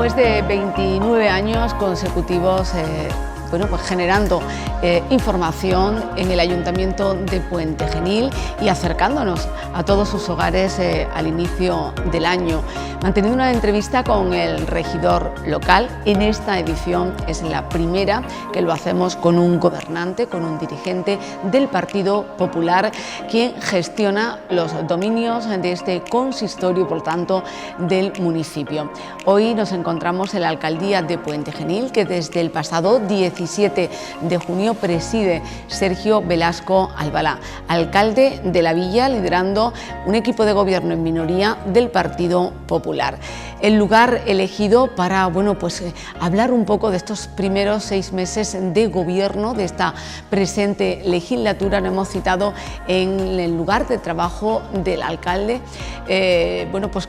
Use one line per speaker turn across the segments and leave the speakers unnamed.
Después de 29 años consecutivos pues generando información en el Ayuntamiento de Puente Genil y acercándonos a todos sus hogares al inicio del año, manteniendo una entrevista con el regidor local. En esta edición es la primera que lo hacemos con un gobernante, con un dirigente del Partido Popular, quien gestiona los dominios de este consistorio, por tanto, del municipio. Hoy nos encontramos en la Alcaldía de Puente Genil, que desde el pasado 17 de junio preside Sergio Velasco Albalá, alcalde de la villa, liderando un equipo de gobierno en minoría del Partido Popular. El lugar elegido para hablar un poco de estos primeros 6 meses de gobierno de esta presente legislatura. Lo hemos citado en el lugar de trabajo del alcalde,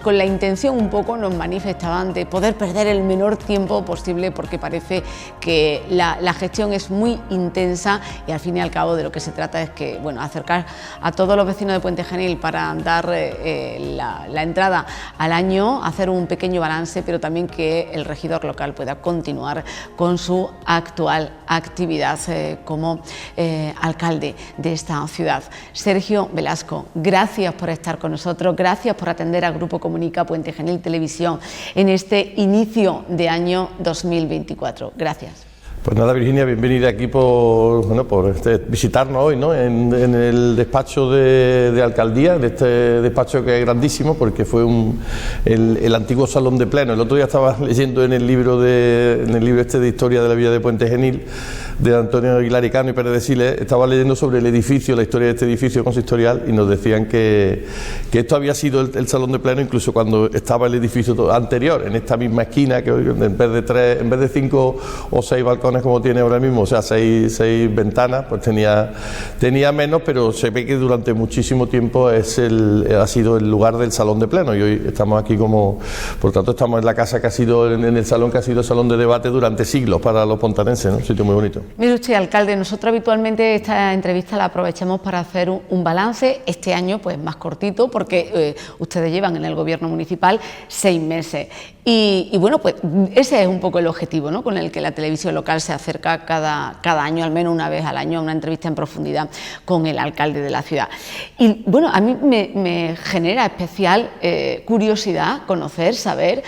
con la intención un poco, nos manifestaban, de poder perder el menor tiempo posible, porque parece que la gestión es muy intensa y al fin y al cabo de lo que se trata es que acercar a todos los vecinos de Puente Genil para dar la entrada al año, hacer un pequeño balance, pero también que el regidor local pueda continuar con su actual actividad como alcalde de esta ciudad. Sergio Velasco, gracias por estar con nosotros, gracias por atender al Grupo Comunica Puente Genil Televisión en este inicio de año 2024. Gracias.
Pues nada, Virginia, bienvenida aquí por visitarnos hoy, ¿no? en el despacho de alcaldía, de este despacho que es grandísimo, porque fue el antiguo salón de pleno. El otro día estaba leyendo en el libro de historia de la villa de Puente Genil, de Antonio Aguilar y Cano y Pérez de Siles, estaba leyendo sobre el edificio, la historia de este edificio consistorial, y nos decían que esto había sido el salón de pleno incluso cuando estaba el edificio anterior, en esta misma esquina, que en vez de 5 o 6 balcones como tiene ahora mismo, o sea, 6 ventanas, pues tenía menos, pero se ve que durante muchísimo tiempo ha sido el lugar del salón de pleno, y hoy estamos aquí por tanto estamos en la casa que ha sido, en el salón que ha sido salón de debate durante siglos para los pontanenses, ¿no? Un sitio muy bonito.
Mire usted, alcalde, nosotros habitualmente esta entrevista la aprovechamos para hacer un balance. Este año pues más cortito, porque ustedes llevan en el gobierno municipal 6 meses. Y pues ese es un poco el objetivo, ¿no?, con el que la televisión local se acerca cada año, al menos una vez al año, a una entrevista en profundidad con el alcalde de la ciudad. Y a mí me genera especial curiosidad conocer, saber,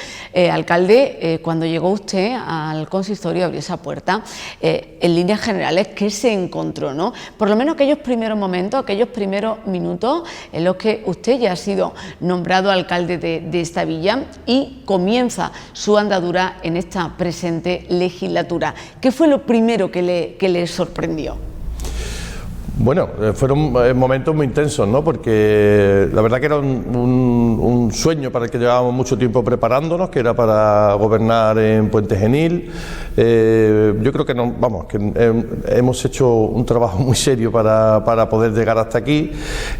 alcalde, cuando llegó usted al consistorio, abrió esa puerta, en líneas generales, ¿qué se encontró, no? Por lo menos aquellos primeros momentos, aquellos primeros minutos en los que usted ya ha sido nombrado alcalde de esta villa y comienza su andadura en esta presente legislatura. ¿Qué fue lo primero que le sorprendió?
Bueno, fueron momentos muy intensos, ¿no? Porque la verdad que era un sueño para el que llevábamos mucho tiempo preparándonos, que era para gobernar en Puente Genil. Yo creo que hemos hecho un trabajo muy serio para poder llegar hasta aquí,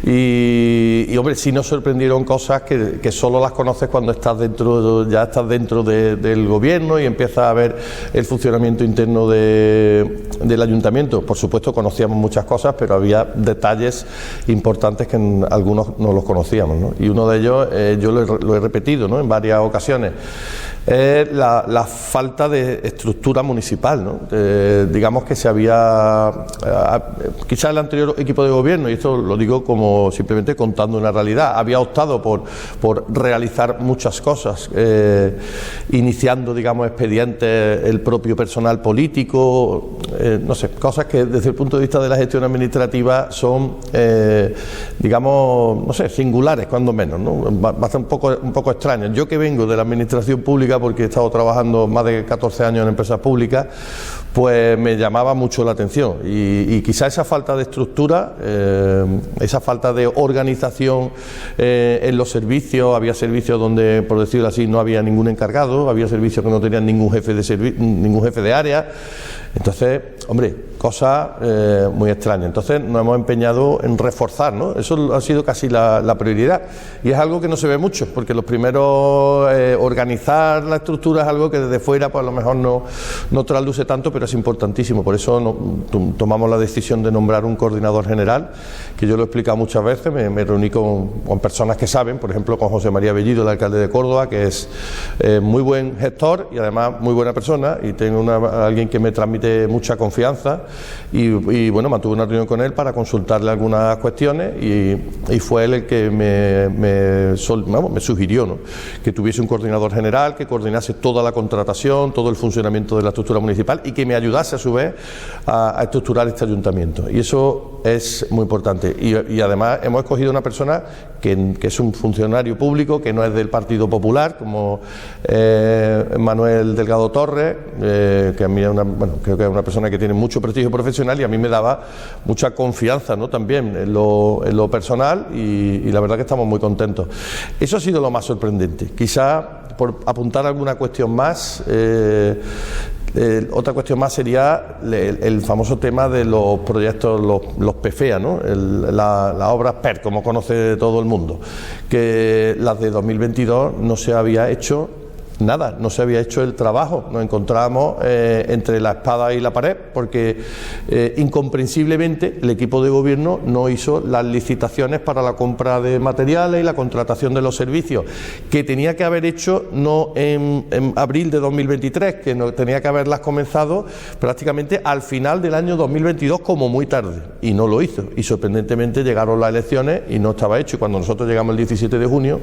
y hombre, sí nos sorprendieron cosas que solo las conoces cuando estás dentro del gobierno y empiezas a ver el funcionamiento interno del ayuntamiento. Por supuesto conocíamos muchas cosas, pero había detalles importantes que algunos no los conocíamos, ¿no? Y uno de ellos, yo lo he repetido, ¿no?, en varias ocasiones, es la falta de estructura municipal, ¿no? Digamos que se había, quizás el anterior equipo de gobierno, y esto lo digo como simplemente contando una realidad, había optado por realizar muchas cosas, iniciando, digamos, expedientes el propio personal político, cosas que desde el punto de vista de la gestión administrativa son, singulares, cuando menos, ¿no? Bastante un poco extrañas. Yo, que vengo de la administración pública, porque he estado trabajando más de 14 años en empresas públicas, pues me llamaba mucho la atención, y quizá esa falta de estructura, esa falta de organización en los servicios. Había servicios donde, por decirlo así, no había ningún encargado, había servicios que no tenían ningún jefe de área. Entonces, hombre, cosa muy extraña. Entonces nos hemos empeñado en reforzar, ¿no? Eso ha sido casi la prioridad, y es algo que no se ve mucho, porque los primeros, organizar la estructura es algo que desde fuera pues a lo mejor no trasluce tanto, pero es importantísimo. Por eso tomamos la decisión de nombrar un coordinador general, que yo lo he explicado muchas veces. Me reuní con personas que saben, por ejemplo con José María Bellido, el alcalde de Córdoba, que es muy buen gestor y además muy buena persona, y tengo alguien que me transmite mucha confianza, y bueno, mantuve una reunión con él para consultarle algunas cuestiones, y fue él el que me sugirió, ¿no?, que tuviese un coordinador general que coordinase toda la contratación, todo el funcionamiento de la estructura municipal, y que me ayudase a su vez a estructurar este ayuntamiento, y eso es muy importante. Y además hemos escogido una persona que es un funcionario público, que no es del Partido Popular, como Manuel Delgado Torres, que a mí es creo que es una persona que tiene mucho prestigio profesional, y a mí me daba mucha confianza, ¿no?, también en lo personal, y la verdad que estamos muy contentos. Eso ha sido lo más sorprendente. Quizá por apuntar alguna cuestión más, otra cuestión más sería el famoso tema de los proyectos, los PFEA, ¿no?, las obras PER, como conoce todo el mundo, que las de 2022 no se había hecho nada, no se había hecho el trabajo. Nos encontramos entre la espada y la pared, porque incomprensiblemente el equipo de gobierno no hizo las licitaciones para la compra de materiales y la contratación de los servicios, que tenía que haber hecho no en abril de 2023, que no tenía que haberlas comenzado prácticamente al final del año 2022 como muy tarde, y no lo hizo, y sorprendentemente llegaron las elecciones y no estaba hecho. Y cuando nosotros llegamos el 17 de junio,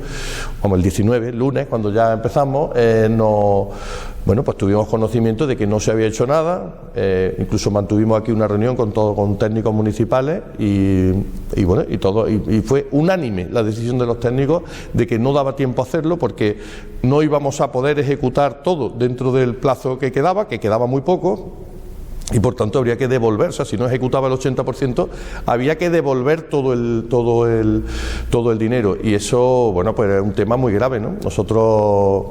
como el 19, lunes, cuando ya empezamos, pues tuvimos conocimiento de que no se había hecho nada. Incluso mantuvimos aquí una reunión con técnicos municipales, y fue unánime la decisión de los técnicos de que no daba tiempo a hacerlo, porque no íbamos a poder ejecutar todo dentro del plazo que quedaba muy poco. Y por tanto habría que devolver, o sea, si no ejecutaba el 80%, había que devolver todo el dinero, y eso, pues es un tema muy grave, ¿no? Nosotros,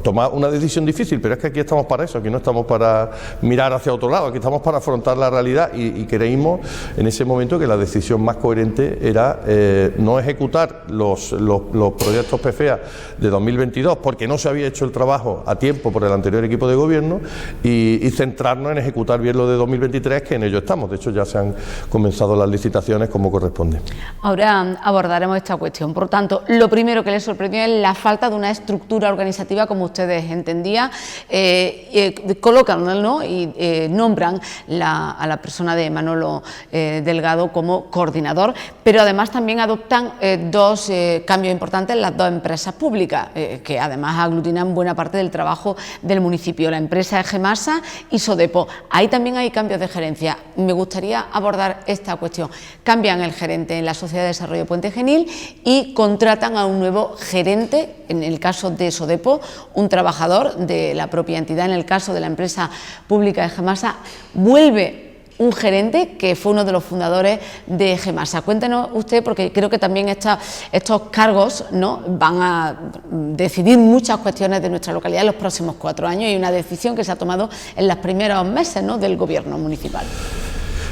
tomar una decisión difícil, pero es que aquí estamos para eso, aquí no estamos para mirar hacia otro lado, aquí estamos para afrontar la realidad, y creímos en ese momento que la decisión más coherente era no ejecutar los proyectos PFEA de 2022, porque no se había hecho el trabajo a tiempo por el anterior equipo de gobierno, y centrarnos en ejecutar bien lo de 2023, que en ello estamos. De hecho, ya se han comenzado las licitaciones como corresponde.
Ahora abordaremos esta cuestión. Por tanto, lo primero que les sorprendió es la falta de una estructura organizativa como ustedes entendían. Colocan, ¿no?, y nombran a la persona de Manolo Delgado como coordinador, pero además también adoptan dos cambios importantes en las dos empresas públicas, que además aglutinan buena parte del trabajo del municipio, la empresa Gemasa y Sodepo. Ahí también hay cambios de gerencia. Me gustaría abordar esta cuestión. Cambian el gerente en la Sociedad de Desarrollo Puente Genil y contratan a un nuevo gerente, en el caso de Sodepo, un trabajador de la propia entidad. En el caso de la empresa pública de Gemasa, vuelve un gerente que fue uno de los fundadores de Gemasa. Cuéntenos usted, porque creo que también estos cargos, ¿no?, van a decidir muchas cuestiones de nuestra localidad en los próximos 4 años, y una decisión que se ha tomado en los primeros meses, ¿no?, del gobierno municipal.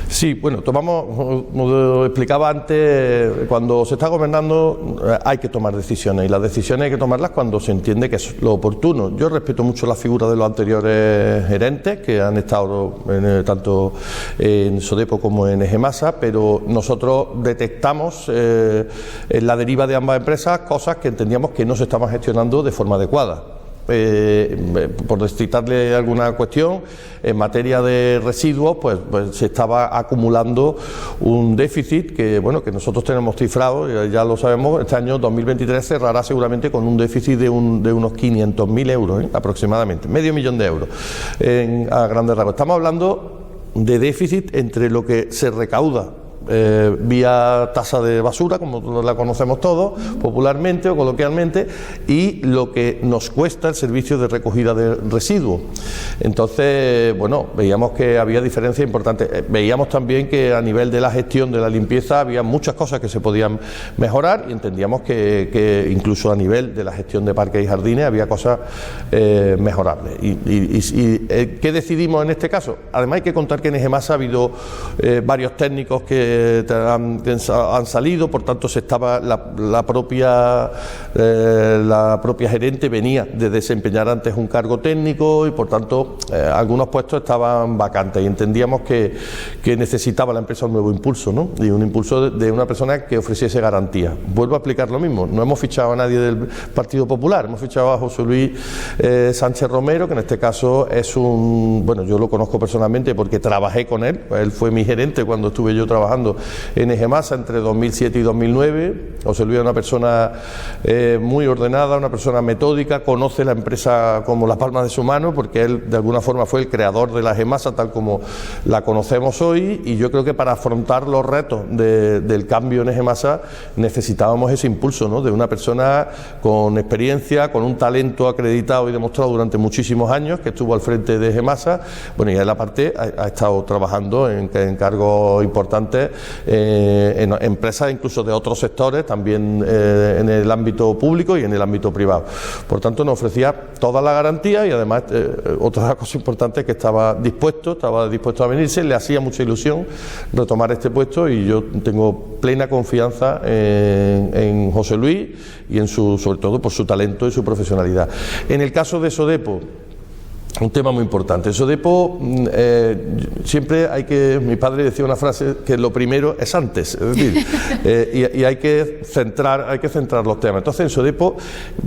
Sí, bueno, como lo explicaba antes, cuando se está gobernando hay que tomar decisiones, y las decisiones hay que tomarlas cuando se entiende que es lo oportuno. Yo respeto mucho la figura de los anteriores gerentes que han estado tanto en Sodepo como en Gemasa, pero nosotros detectamos en la deriva de ambas empresas cosas que entendíamos que no se estaban gestionando de forma adecuada. Por citarle alguna cuestión, en materia de residuos, pues se estaba acumulando un déficit que nosotros tenemos cifrado, ya lo sabemos. Este año 2023 cerrará seguramente con un déficit de unos 500.000 euros, aproximadamente, medio millón de euros a grandes rasgos. Estamos hablando de déficit entre lo que se recauda vía tasa de basura, como la conocemos todos, popularmente o coloquialmente, y lo que nos cuesta el servicio de recogida de residuos. Entonces, bueno, veíamos que había diferencias importantes. Veíamos también que a nivel de la gestión de la limpieza había muchas cosas que se podían mejorar, y entendíamos que incluso a nivel de la gestión de parques y jardines había cosas mejorables. ¿Qué decidimos en este caso? Además hay que contar que en EGEMASA ha habido varios técnicos que han salido, por tanto la propia gerente venía de desempeñar antes un cargo técnico, y por tanto algunos puestos estaban vacantes, y entendíamos que necesitaba la empresa un nuevo impulso, ¿no? Y un impulso de una persona que ofreciese garantía. Vuelvo a explicar lo mismo, no hemos fichado a nadie del Partido Popular, hemos fichado a José Luis Sánchez Romero, que en este caso es bueno, yo lo conozco personalmente porque trabajé con él fue mi gerente cuando estuve yo trabajando en EGEMASA entre 2007 y 2009. José Luis es una persona muy ordenada, una persona metódica, conoce la empresa como la palma de su mano, porque él de alguna forma fue el creador de la EGEMASA tal como la conocemos hoy, y yo creo que para afrontar los retos del cambio en EGEMASA necesitábamos ese impulso, ¿no? De una persona con experiencia, con un talento acreditado y demostrado durante muchísimos años, que estuvo al frente de EGEMASA. Bueno, y él aparte ha estado trabajando en cargos importantes en empresas incluso de otros sectores, también en el ámbito público y en el ámbito privado. Por tanto, nos ofrecía toda la garantía, y además otra cosa importante es que estaba dispuesto a venirse. Le hacía mucha ilusión retomar este puesto, y yo tengo plena confianza en José Luis y sobre todo por su talento y su profesionalidad. En el caso de Sodepo, un tema muy importante. Sodepo, siempre mi padre decía una frase, que lo primero es antes, es decir, y hay que centrar los temas. Entonces en Sodepo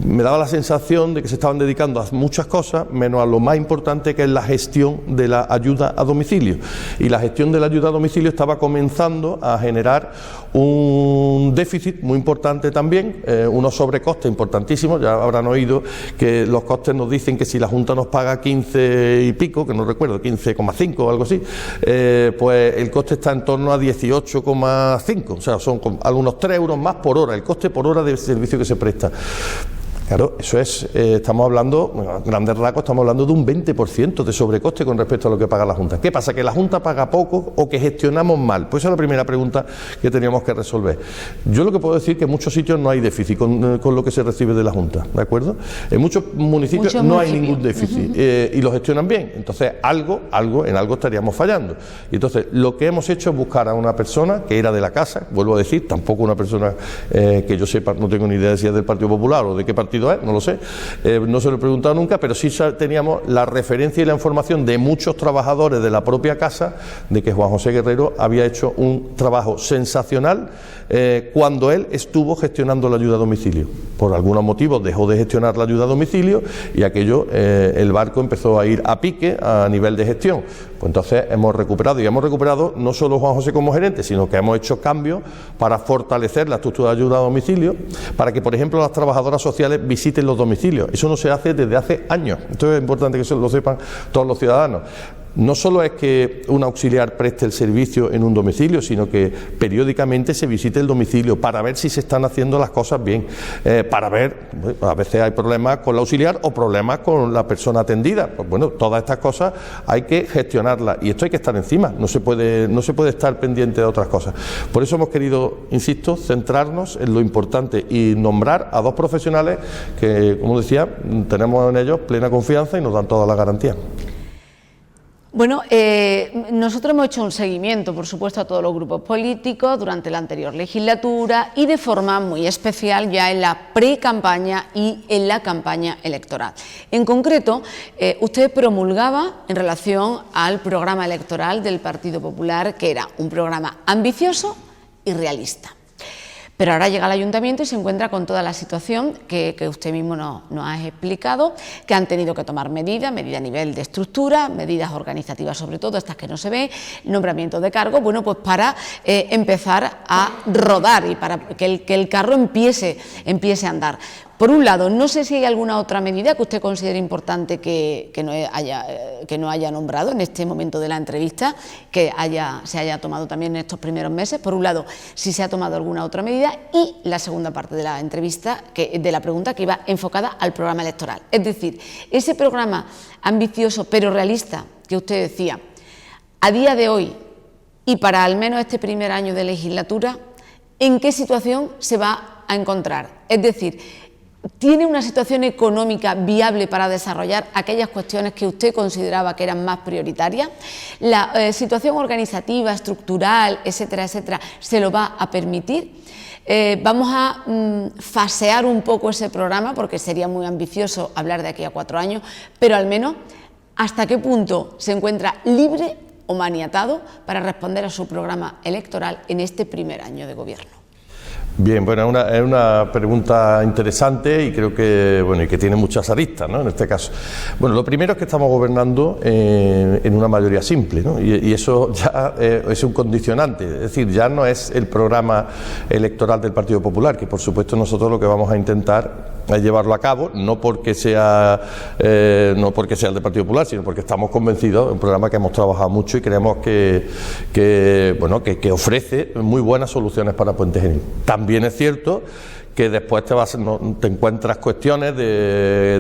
me daba la sensación de que se estaban dedicando a muchas cosas, menos a lo más importante, que es la gestión de la ayuda a domicilio. Y la gestión de la ayuda a domicilio estaba comenzando a generar un déficit muy importante también, unos sobrecostes importantísimos. Ya habrán oído que los costes nos dicen que si la Junta nos paga 15 y pico, que no recuerdo, 15,5 o algo así, pues el coste está en torno a 18,5, o sea, son algunos 3 euros más por hora, el coste por hora del servicio que se presta. Claro, eso es, estamos hablando, a grandes rasgos, estamos hablando de un 20% de sobrecoste con respecto a lo que paga la Junta. ¿Qué pasa? ¿Que la Junta paga poco o que gestionamos mal? Pues esa es la primera pregunta que teníamos que resolver. Yo lo que puedo decir es que en muchos sitios no hay déficit con lo que se recibe de la Junta, ¿de acuerdo? En muchos municipios no hay ningún déficit y lo gestionan bien. Entonces, en algo estaríamos fallando. Y entonces, lo que hemos hecho es buscar a una persona que era de la casa, vuelvo a decir, tampoco una persona que yo sepa, no tengo ni idea de si es del Partido Popular o de qué partido es, no lo sé, no se lo he preguntado nunca, pero sí teníamos la referencia y la información de muchos trabajadores de la propia casa de que Juan José Guerrero había hecho un trabajo sensacional cuando él estuvo gestionando la ayuda a domicilio. Por algunos motivos dejó de gestionar la ayuda a domicilio y aquello, el barco empezó a ir a pique a nivel de gestión. Pues entonces hemos recuperado no solo Juan José como gerente, sino que hemos hecho cambios para fortalecer la estructura de ayuda a domicilio, para que, por ejemplo, las trabajadoras sociales visiten los domicilios. Eso no se hace desde hace años. Esto es importante que eso lo sepan todos los ciudadanos. No solo es que un auxiliar preste el servicio en un domicilio, sino que periódicamente se visite el domicilio para ver si se están haciendo las cosas bien, para ver, a veces hay problemas con el auxiliar o problemas con la persona atendida. Pues bueno, todas estas cosas hay que gestionarlas y esto hay que estar encima, no se puede estar pendiente de otras cosas. Por eso hemos querido, insisto, centrarnos en lo importante y nombrar a dos profesionales que, como decía, tenemos en ellos plena confianza y nos dan toda la garantía.
Bueno, nosotros hemos hecho un seguimiento, por supuesto, a todos los grupos políticos durante la anterior legislatura y de forma muy especial ya en la pre-campaña y en la campaña electoral. En concreto, usted promulgaba en relación al programa electoral del Partido Popular, que era un programa ambicioso y realista. Pero ahora llega al ayuntamiento y se encuentra con toda la situación que usted mismo nos ha explicado, que han tenido que tomar medidas a nivel de estructura, medidas organizativas sobre todo, estas que no se ven, nombramiento de cargos, bueno, pues para empezar a rodar y para que el carro empiece a andar. Por un lado, no sé si hay alguna otra medida que usted considere importante que no haya nombrado en este momento de la entrevista, que se haya tomado también en estos primeros meses. Por un lado, si se ha tomado alguna otra medida, y la segunda parte de la entrevista, de la pregunta, que iba enfocada al programa electoral. Es decir, ese programa ambicioso pero realista que usted decía, a día de hoy y para al menos este primer año de legislatura, ¿en qué situación se va a encontrar? Es decir, ¿tiene una situación económica viable para desarrollar aquellas cuestiones que usted consideraba que eran más prioritarias? ¿La situación organizativa, estructural, etcétera, etcétera, se lo va a permitir? Vamos a fasear un poco ese programa, porque sería muy ambicioso hablar de aquí a 4 años, pero al menos, ¿hasta qué punto se encuentra libre o maniatado para responder a su programa electoral en este primer año de gobierno?
Bien, bueno, es una pregunta interesante y creo que, bueno, y que tiene muchas aristas, ¿no?, en este caso. Bueno, lo primero es que estamos gobernando en una mayoría simple, ¿no?, y eso ya es un condicionante, es decir, ya no es el programa electoral del Partido Popular, que por supuesto nosotros lo que vamos a intentar es llevarlo a cabo, no porque sea el del Partido Popular, sino porque estamos convencidos, un programa que hemos trabajado mucho y creemos que ofrece muy buenas soluciones para Puente Genil. También es cierto que después te encuentras cuestiones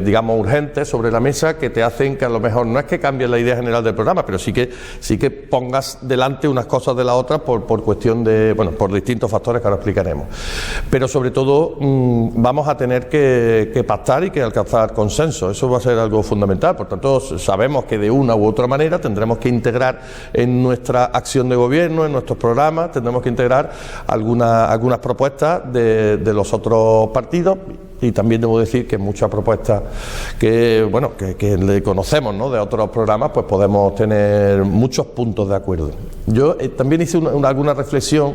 digamos urgentes sobre la mesa que te hacen que a lo mejor no es que cambies la idea general del programa, pero sí que pongas delante unas cosas de las otras por cuestión de, bueno, por distintos factores que ahora explicaremos. Pero sobre todo vamos a tener que pactar y que alcanzar consenso, eso va a ser algo fundamental. Por tanto, sabemos que de una u otra manera tendremos que integrar en nuestra acción de gobierno, en nuestros programas, tendremos que integrar algunas propuestas de los otros partidos, y también debo decir que muchas propuestas que le conocemos, ¿no?, de otros programas, pues podemos tener muchos puntos de acuerdo. Yo también hice alguna reflexión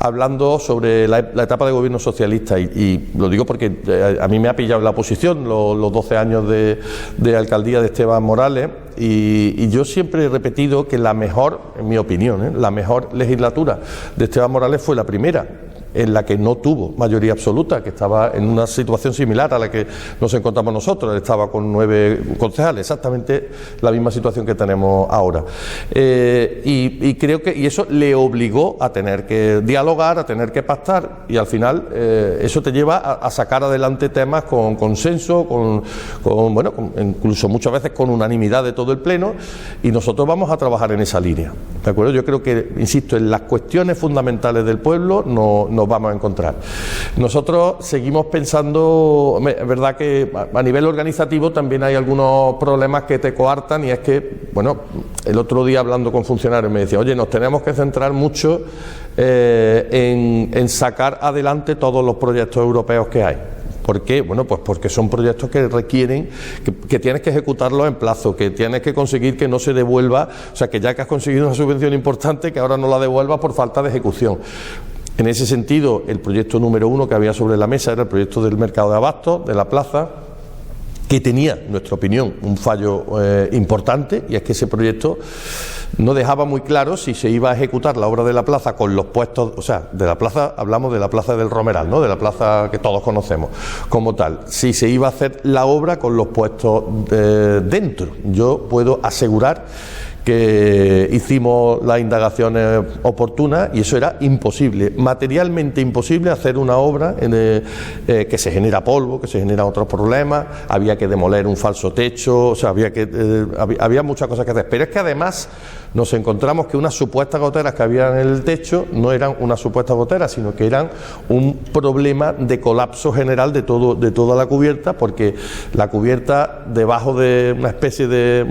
hablando sobre la etapa de gobierno socialista y lo digo porque a mí me ha pillado en la oposición los 12 años de alcaldía de Esteban Morales, y yo siempre he repetido que la mejor, en mi opinión, la mejor legislatura de Esteban Morales fue la primera, en la que no tuvo mayoría absoluta, que estaba en una situación similar a la que nos encontramos nosotros. Él estaba con 9 concejales, exactamente la misma situación que tenemos ahora. Y creo que eso le obligó a tener que dialogar, a tener que pactar, y al final eso te lleva a sacar adelante temas con consenso, incluso muchas veces con unanimidad de todo el Pleno, y nosotros vamos a trabajar en esa línea, ¿de acuerdo? Yo creo que, insisto, en las cuestiones fundamentales del pueblo nos vamos a encontrar. Nosotros seguimos pensando, es verdad que a nivel organizativo también hay algunos problemas que te coartan, y es que, bueno, el otro día hablando con funcionarios me decía, oye, nos tenemos que centrar mucho en sacar adelante todos los proyectos europeos que hay. ¿Por qué? Bueno, pues porque son proyectos que requieren que tienes que ejecutarlos en plazo, que tienes que conseguir que no se devuelva, o sea, que ya que has conseguido una subvención importante, que ahora no la devuelvas por falta de ejecución. En ese sentido, el proyecto número 1 que había sobre la mesa era el proyecto del mercado de abastos, de la plaza, que tenía, en nuestra opinión, un fallo importante, y es que ese proyecto no dejaba muy claro si se iba a ejecutar la obra de la plaza con los puestos, o sea, de la plaza, hablamos de la plaza del Romeral, ¿no?, de la plaza que todos conocemos como tal, si se iba a hacer la obra con los puestos dentro. Yo puedo asegurar que hicimos las indagaciones oportunas y eso era imposible, materialmente imposible, hacer una obra que se genera polvo, que se generan otros problemas, había que demoler un falso techo, o sea, había muchas cosas que hacer, pero es que además nos encontramos que unas supuestas goteras que había en el techo no eran unas supuestas goteras, sino que eran un problema de colapso general de toda la cubierta, porque la cubierta debajo de una especie de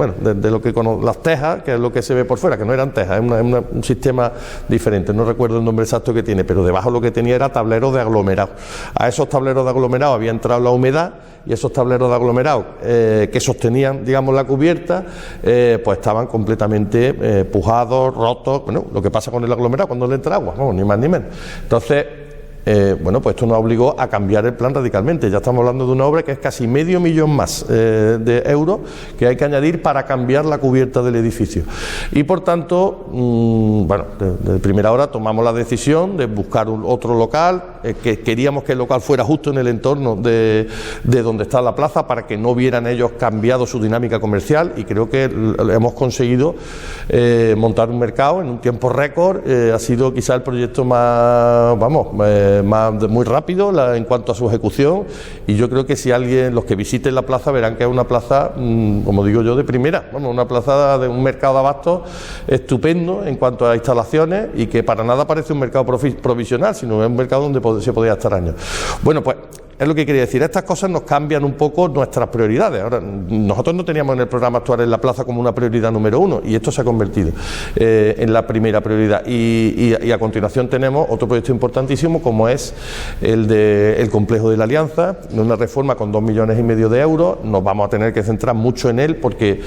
lo que con las tejas, que es lo que se ve por fuera, que no eran tejas, es un sistema diferente, no recuerdo el nombre exacto que tiene, pero debajo lo que tenía era tableros de aglomerado. A esos tableros de aglomerado había entrado la humedad, y esos tableros de aglomerado que sostenían, digamos, la cubierta, pues estaban completamente pujados, rotos. Bueno, lo que pasa con el aglomerado cuando le entra agua, ni más ni menos. Entonces, bueno, pues esto nos obligó a cambiar el plan radicalmente. Ya estamos hablando de una obra que es casi medio millón más de euros que hay que añadir para cambiar la cubierta del edificio. Y por tanto, bueno, de primera hora tomamos la decisión de buscar otro local, que queríamos que el local fuera justo en el entorno de donde está la plaza para que no vieran ellos cambiado su dinámica comercial, y creo que hemos conseguido montar un mercado en un tiempo récord. Ha sido quizá el proyecto más, vamos, muy rápido en cuanto a su ejecución, y yo creo que si los que visiten la plaza verán que es una plaza, como digo yo, de primera, bueno, una plaza de un mercado de abastos estupendo en cuanto a instalaciones, y que para nada parece un mercado provisional, sino es un mercado donde se podía estar años. Bueno, pues es lo que quería decir. Estas cosas nos cambian un poco nuestras prioridades. Ahora, nosotros no teníamos en el programa actuar en la plaza como una prioridad número uno, y esto se ha convertido en la primera prioridad. Y a continuación tenemos otro proyecto importantísimo, como es el complejo de la Alianza, una reforma con 2,5 millones de euros. Nos vamos a tener que centrar mucho en él porque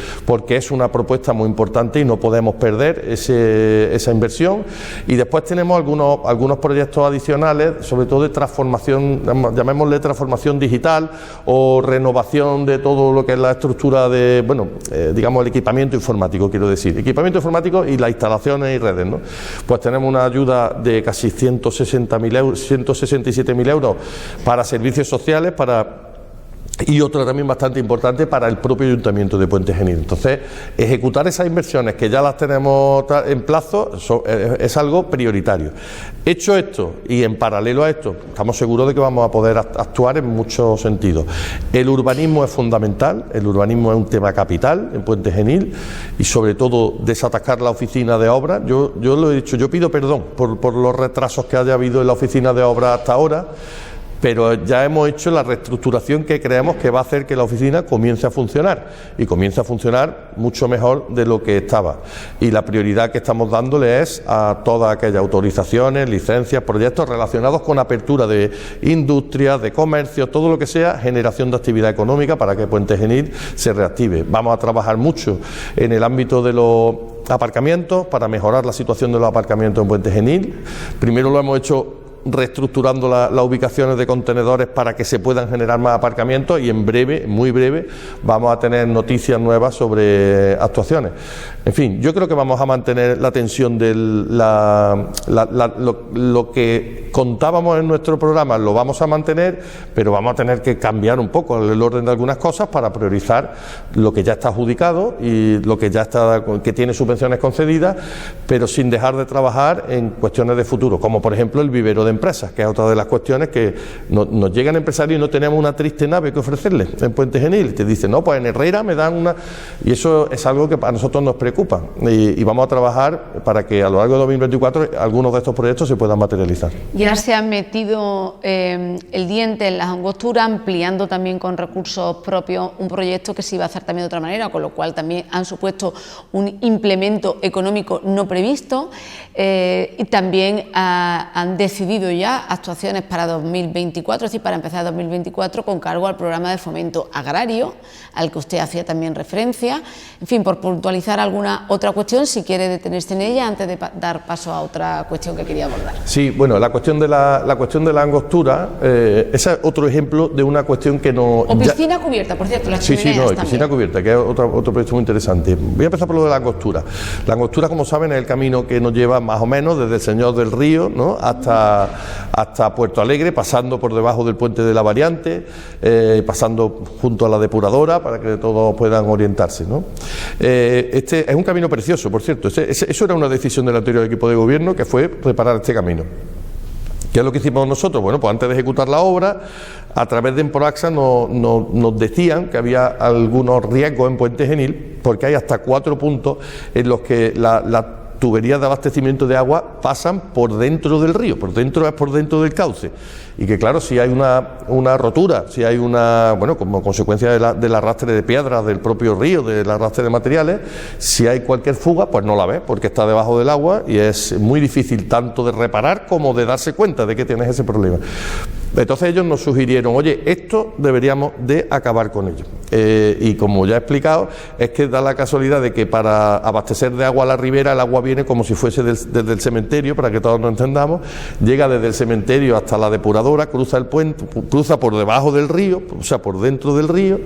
es una propuesta muy importante y no podemos perder esa inversión. Y después tenemos algunos proyectos adicionales, sobre todo de transformación, llamémosle transformación digital o renovación de todo lo que es la estructura de, bueno, digamos el equipamiento informático, quiero decir, equipamiento informático y las instalaciones y redes, ¿no? Pues tenemos una ayuda de casi 167.000 euros para servicios sociales, y otra también bastante importante para el propio Ayuntamiento de Puente Genil. Entonces, ejecutar esas inversiones que ya las tenemos en plazo es algo prioritario. Hecho esto, y en paralelo a esto, estamos seguros de que vamos a poder actuar en muchos sentidos. El urbanismo es fundamental, el urbanismo es un tema capital en Puente Genil, y sobre todo desatascar la oficina de obras. Yo lo he dicho, yo pido perdón por los retrasos que haya habido en la oficina de obras hasta ahora, pero ya hemos hecho la reestructuración que creemos que va a hacer que la oficina comience a funcionar, y comience a funcionar mucho mejor de lo que estaba. Y la prioridad que estamos dándole es a todas aquellas autorizaciones, licencias, proyectos relacionados con apertura de industrias, de comercio, todo lo que sea generación de actividad económica para que Puente Genil se reactive. Vamos a trabajar mucho en el ámbito de los aparcamientos para mejorar la situación de los aparcamientos en Puente Genil. Primero lo hemos hecho reestructurando las ubicaciones de contenedores para que se puedan generar más aparcamientos, y en breve, muy breve, vamos a tener noticias nuevas sobre actuaciones. En fin, yo creo que vamos a mantener la tensión de lo que contábamos en nuestro programa, lo vamos a mantener, pero vamos a tener que cambiar un poco el orden de algunas cosas para priorizar lo que ya está adjudicado y lo que ya está, que tiene subvenciones concedidas, pero sin dejar de trabajar en cuestiones de futuro, como por ejemplo el vivero de empresas, que es otra de las cuestiones que nos llegan empresarios y no tenemos una triste nave que ofrecerles en Puente Genil, y te dicen, no, pues en Herrera me dan una, y eso es algo que a nosotros nos preocupa, y vamos a trabajar para que a lo largo de 2024 algunos de estos proyectos se puedan materializar.
Ya se han metido el diente en la angostura, ampliando también con recursos propios un proyecto que se iba a hacer también de otra manera, con lo cual también han supuesto un implemento económico no previsto, y también han decidido ya actuaciones para 2024, es decir, para empezar 2024 con cargo al programa de fomento agrario, al que usted hacía también referencia. En fin, por puntualizar alguna otra cuestión, si quiere detenerse en ella antes de dar paso a otra cuestión que quería abordar.
Sí, bueno, la cuestión de la angostura, ese es otro ejemplo de una cuestión que no...
O piscina cubierta, por cierto, las chimeneas
no,
también.
Piscina cubierta, que es otro proyecto muy interesante. Voy a empezar por lo de la angostura. La angostura, como saben, es el camino que nos lleva más o menos desde el Señor del Río, ¿no?, hasta Puerto Alegre, pasando por debajo del puente de la Variante, pasando junto a la depuradora para que todos puedan orientarse, ¿no? Este es un camino precioso, por cierto. Eso era una decisión del anterior equipo de gobierno, que fue preparar este camino. ¿Qué es lo que hicimos nosotros? Bueno, pues antes de ejecutar la obra, a través de Emproaxa nos decían que había algunos riesgos en Puente Genil, porque hay hasta 4 puntos en los que las tuberías de abastecimiento de agua pasan por dentro del río, por dentro del cauce, y que claro, si hay una rotura, si hay como consecuencia del arrastre de piedras del propio río, del arrastre de materiales, si hay cualquier fuga, pues no la ves, porque está debajo del agua y es muy difícil tanto de reparar como de darse cuenta de que tienes ese problema. Entonces ellos nos sugirieron, oye, esto deberíamos de acabar con ello. y como ya he explicado, es que da la casualidad de que para abastecer de agua a la ribera, el agua viene como si fuese desde el cementerio, para que todos nos entendamos, llega desde el cementerio hasta la depuradora, cruza el puente, cruza por debajo del río, o sea, por dentro del río,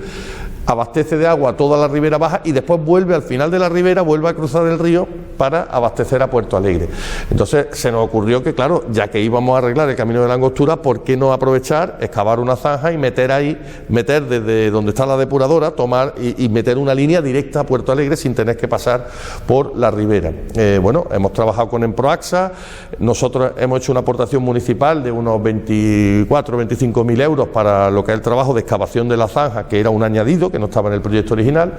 abastece de agua toda la ribera baja y después vuelve al final de la ribera, vuelve a cruzar el río para abastecer a Puerto Alegre. Entonces se nos ocurrió que, claro, ya que íbamos a arreglar el camino de la Angostura, ¿por qué no aprovechar, excavar una zanja y meter desde donde está la depuradora, tomar y meter una línea directa a Puerto Alegre sin tener que pasar por la ribera? Bueno, hemos trabajado con Emproaxa, nosotros hemos hecho una aportación municipal de unos 24 o 25 mil euros para lo que es el trabajo de excavación de la zanja, que era un añadido, que no estaba en el proyecto original,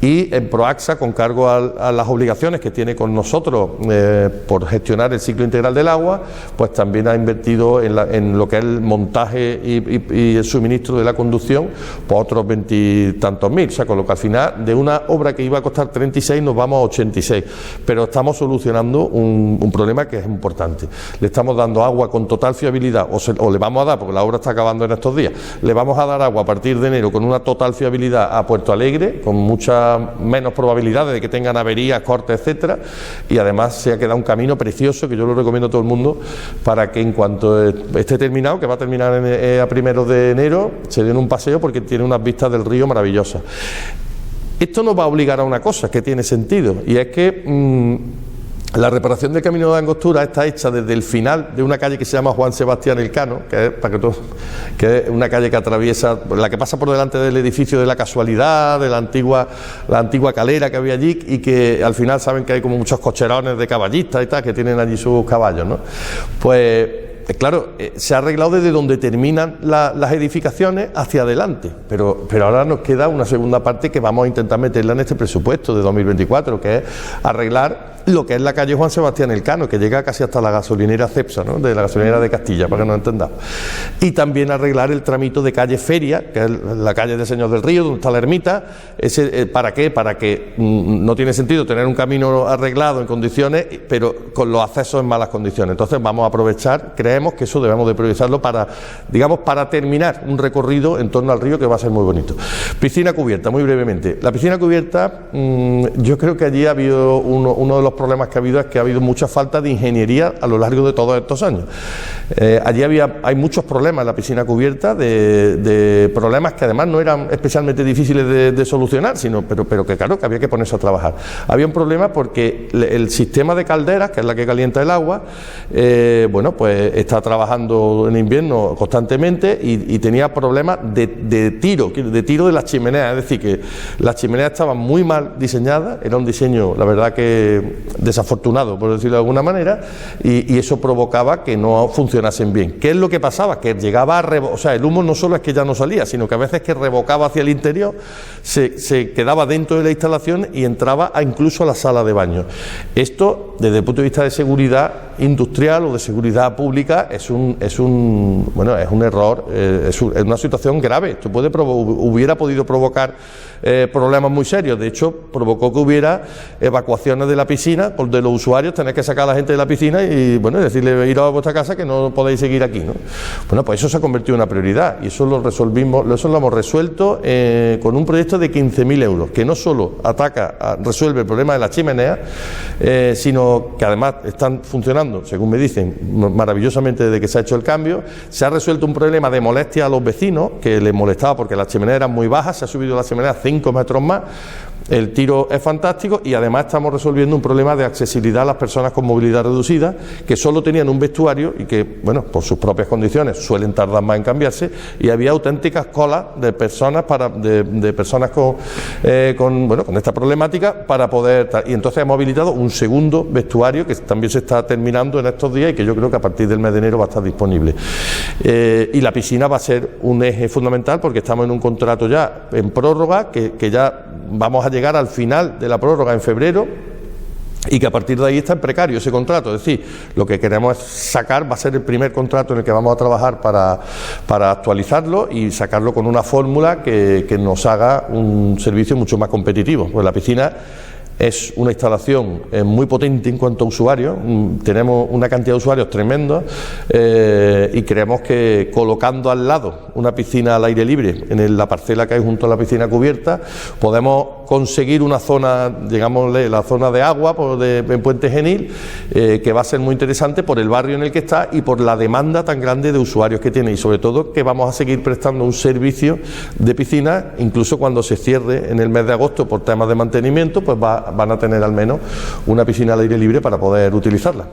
y Emproaxa, con cargo a las obligaciones que tiene con nosotros por gestionar el ciclo integral del agua, pues también ha invertido en lo que es el montaje y el suministro de la conducción, pues otros 20 y tantos mil, o sea, con lo que al final de una obra que iba a costar 36 nos vamos a 86, pero estamos solucionando un problema que es importante. Le estamos dando agua con total fiabilidad, o le vamos a dar, porque la obra está acabando en estos días, le vamos a dar agua a partir de enero con una total fiabilidad a Puerto Alegre, con muchas menos probabilidades de que tengan averías, cortes, etcétera, y además se ha quedado un camino precioso que yo lo recomiendo a todo el mundo para que en cuanto esté terminado, que va a terminar a primeros de enero, se den un paseo porque tiene unas vistas del río maravillosas. Esto nos va a obligar a una cosa que tiene sentido, y es que la reparación del camino de Angostura está hecha desde el final de una calle que se llama Juan Sebastián Elcano, que es una calle que atraviesa, la que pasa por delante del edificio de la Casualidad, de la antigua calera que había allí, y que al final saben que hay como muchos cocherones de caballistas y tal, que tienen allí sus caballos, ¿no? Pues claro, se ha arreglado desde donde terminan las edificaciones hacia adelante, pero ahora nos queda una segunda parte que vamos a intentar meterla en este presupuesto de 2024, que es arreglar lo que es la calle Juan Sebastián Elcano, que llega casi hasta la gasolinera Cepsa, ¿no?, de la gasolinera de Castilla, para que nos entendamos, y también arreglar el tramito de calle Feria, que es la calle del Señor del Río, donde está la ermita. ¿Para qué? Para que no tiene sentido tener un camino arreglado en condiciones, pero con los accesos en malas condiciones. Entonces vamos a aprovechar, creemos que eso debemos de priorizarlo para terminar un recorrido en torno al río que va a ser muy bonito. Piscina cubierta, muy brevemente. La piscina cubierta, yo creo que allí ha habido uno de los problemas que ha habido, es que ha habido mucha falta de ingeniería a lo largo de todos estos años. Allí hay muchos problemas en la piscina cubierta, de problemas que además no eran especialmente difíciles de solucionar, pero que claro, que había que ponerse a trabajar. Había un problema porque el sistema de calderas, que es la que calienta el agua, bueno, pues está trabajando en invierno constantemente y tenía problemas de tiro de las chimeneas, es decir, que las chimeneas estaban muy mal diseñadas, era un diseño, la verdad, que desafortunado, por decirlo de alguna manera, y eso provocaba que no funcionasen bien. ¿Qué es lo que pasaba? Que llegaba o sea, el humo no solo es que ya no salía, sino que a veces que revocaba hacia el interior, se quedaba dentro de la instalación y entraba incluso a la sala de baño. Esto, desde el punto de vista de seguridad industrial o de seguridad pública, es un error, es una situación grave. Esto hubiera podido provocar problemas muy serios. De hecho, provocó que hubiera evacuaciones de la piscina, de los usuarios, tener que sacar a la gente de la piscina y decirle, ir a vuestra casa que no podéis seguir aquí, ¿no? Bueno, pues eso se ha convertido en una prioridad y eso lo hemos resuelto con un proyecto de 15.000 euros, que no solo resuelve el problema de la chimenea, sino que además están funcionando, según me dicen, maravillosamente desde que se ha hecho el cambio. Se ha resuelto un problema de molestia a los vecinos, que les molestaba porque las chimeneas eran muy bajas, se ha subido la chimenea 5 metros más. El tiro es fantástico y además estamos resolviendo un problema de accesibilidad a las personas con movilidad reducida, que solo tenían un vestuario y que, bueno, por sus propias condiciones suelen tardar más en cambiarse, y había auténticas colas de personas con esta problemática para poder... Y entonces hemos habilitado un segundo vestuario que también se está terminando en estos días y que yo creo que a partir del mes de enero va a estar disponible. Y la piscina va a ser un eje fundamental porque estamos en un contrato ya en prórroga, que ya vamos a llegar al final de la prórroga en febrero, y que a partir de ahí está en precario ese contrato. Es decir, lo que queremos es sacar, va a ser el primer contrato en el que vamos a trabajar para actualizarlo y sacarlo con una fórmula que nos haga un servicio mucho más competitivo. Pues la piscina Es una instalación muy potente en cuanto a usuarios, tenemos una cantidad de usuarios tremendos y creemos que colocando al lado una piscina al aire libre en la parcela que hay junto a la piscina cubierta, podemos conseguir una zona, digámosle, la zona de agua en Puente Genil, que va a ser muy interesante por el barrio en el que está y por la demanda tan grande de usuarios que tiene, y sobre todo que vamos a seguir prestando un servicio de piscina, incluso cuando se cierre en el mes de agosto por temas de mantenimiento, pues van a tener al menos una piscina al aire libre para poder utilizarla.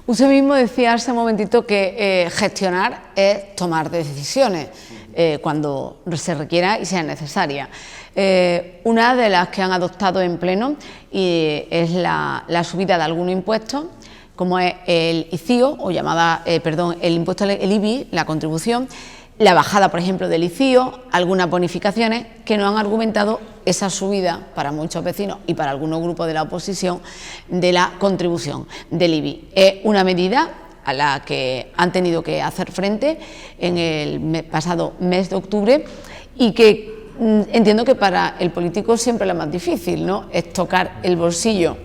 Usted mismo decía hace un momentito que gestionar es tomar decisiones cuando se requiera y sea necesaria. Una de las que han adoptado en pleno es la subida de algunos impuestos, como es el ICIO, o llamada, el impuesto, el IBI, la contribución, la bajada, por ejemplo, del ICIO, algunas bonificaciones que no han argumentado esa subida para muchos vecinos y para algunos grupos de la oposición de la contribución del IBI. Es una medida a la que han tenido que hacer frente en el pasado mes de octubre y que entiendo que para el político siempre es la más difícil, ¿no? Es tocar el bolsillo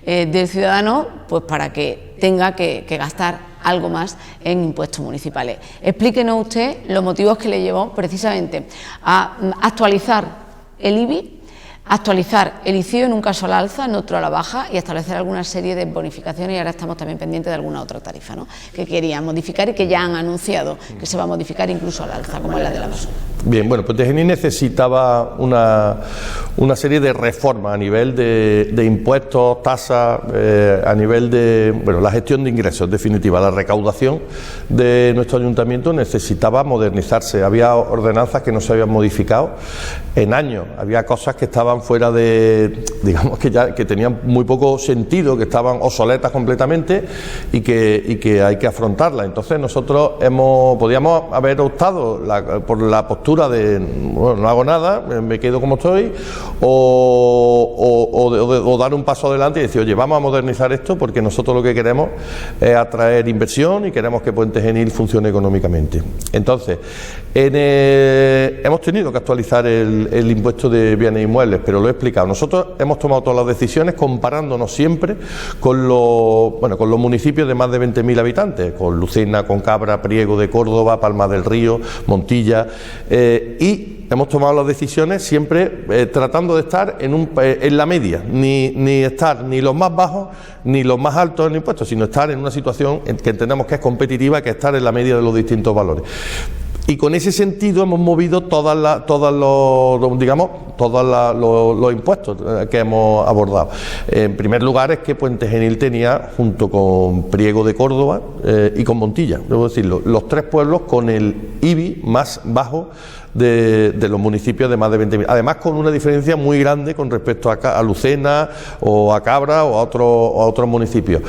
del ciudadano, pues para que tenga que gastar algo más en impuestos municipales. Explíquenos usted los motivos que le llevó precisamente a actualizar el IBI, actualizar el ICIO en un caso al alza, en otro a la baja, y establecer alguna serie de bonificaciones, y ahora estamos también pendientes de alguna otra tarifa, ¿no?, que querían modificar y que ya han anunciado que se va a modificar incluso al alza, como es la de la basura.
Bien, bueno, Puente Genil necesitaba una serie de reformas a nivel de impuestos, tasas, a nivel de, bueno, la gestión de ingresos, en definitiva, la recaudación de nuestro ayuntamiento necesitaba modernizarse. Había ordenanzas que no se habían modificado en años, había cosas que estaban fuera de, digamos, que tenían muy poco sentido, que estaban obsoletas completamente y que hay que afrontarlas. Entonces nosotros podíamos haber optado por la postura de, bueno, no hago nada, me quedo como estoy, o dar un paso adelante y decir, oye, vamos a modernizar esto porque nosotros lo que queremos es atraer inversión y queremos que Puente Genil funcione económicamente. Entonces, hemos tenido que actualizar el impuesto de bienes inmuebles, pero lo he explicado. Nosotros hemos tomado todas las decisiones comparándonos siempre con los municipios de más de 20.000 habitantes, con Lucena, con Cabra, Priego de Córdoba, Palma del Río, Montilla, y hemos tomado las decisiones siempre tratando de estar en la media, ni estar ni los más bajos ni los más altos en impuestos, sino estar en una situación que entendemos que es competitiva, que es estar en la media de los distintos valores. Y con ese sentido hemos movido todos los impuestos que hemos abordado. En primer lugar es que Puente Genil tenía, junto con Priego de Córdoba y con Montilla, debo decirlo, los tres pueblos con el IBI más bajo de los municipios de más de 20.000. Además, con una diferencia muy grande con respecto a Lucena o a Cabra o a otros municipios.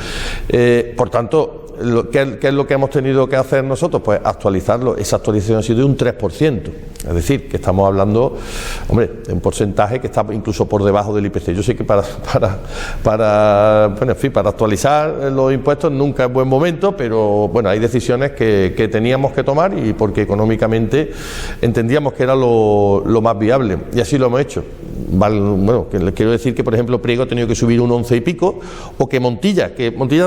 Por tanto, ¿qué es lo que hemos tenido que hacer nosotros? Pues actualizarlo. Esa actualización ha sido de un 3%. Es decir, que estamos hablando, hombre, de un porcentaje que está incluso por debajo del IPC. Yo sé que para actualizar los impuestos nunca es buen momento, pero bueno, hay decisiones que teníamos que tomar y porque económicamente entendíamos que era lo más viable, y así lo hemos hecho. Bueno, que les quiero decir que, por ejemplo, Priego ha tenido que subir un 11 y pico, o que Montilla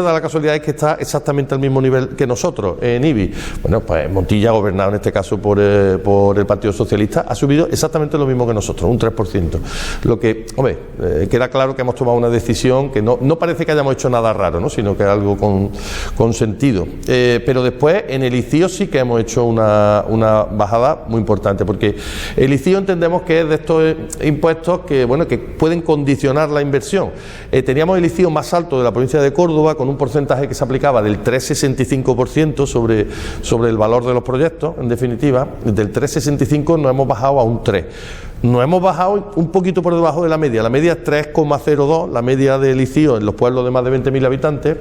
da la casualidad es que está exactamente al mismo nivel que nosotros en IBI. Bueno, pues Montilla, gobernado en este caso por el Partido Socialista, ha subido exactamente lo mismo que nosotros, un 3%. Lo que, hombre, queda claro que hemos tomado una decisión que no parece que hayamos hecho nada raro, ¿no?, sino que es algo con sentido. Pero después, en el ICIO sí que hemos hecho una bajada muy importante, porque el ICIO entendemos que es de estos impuestos que pueden condicionar la inversión. Teníamos el ICIO más alto de la provincia de Córdoba, con un porcentaje que se aplicaba del 3,65% sobre el valor de los proyectos. En definitiva, del 3,65 nos hemos bajado a un 3%. Nos hemos bajado un poquito por debajo de la media. La media es 3,02, la media del ICIO en los pueblos de más de 20.000 habitantes.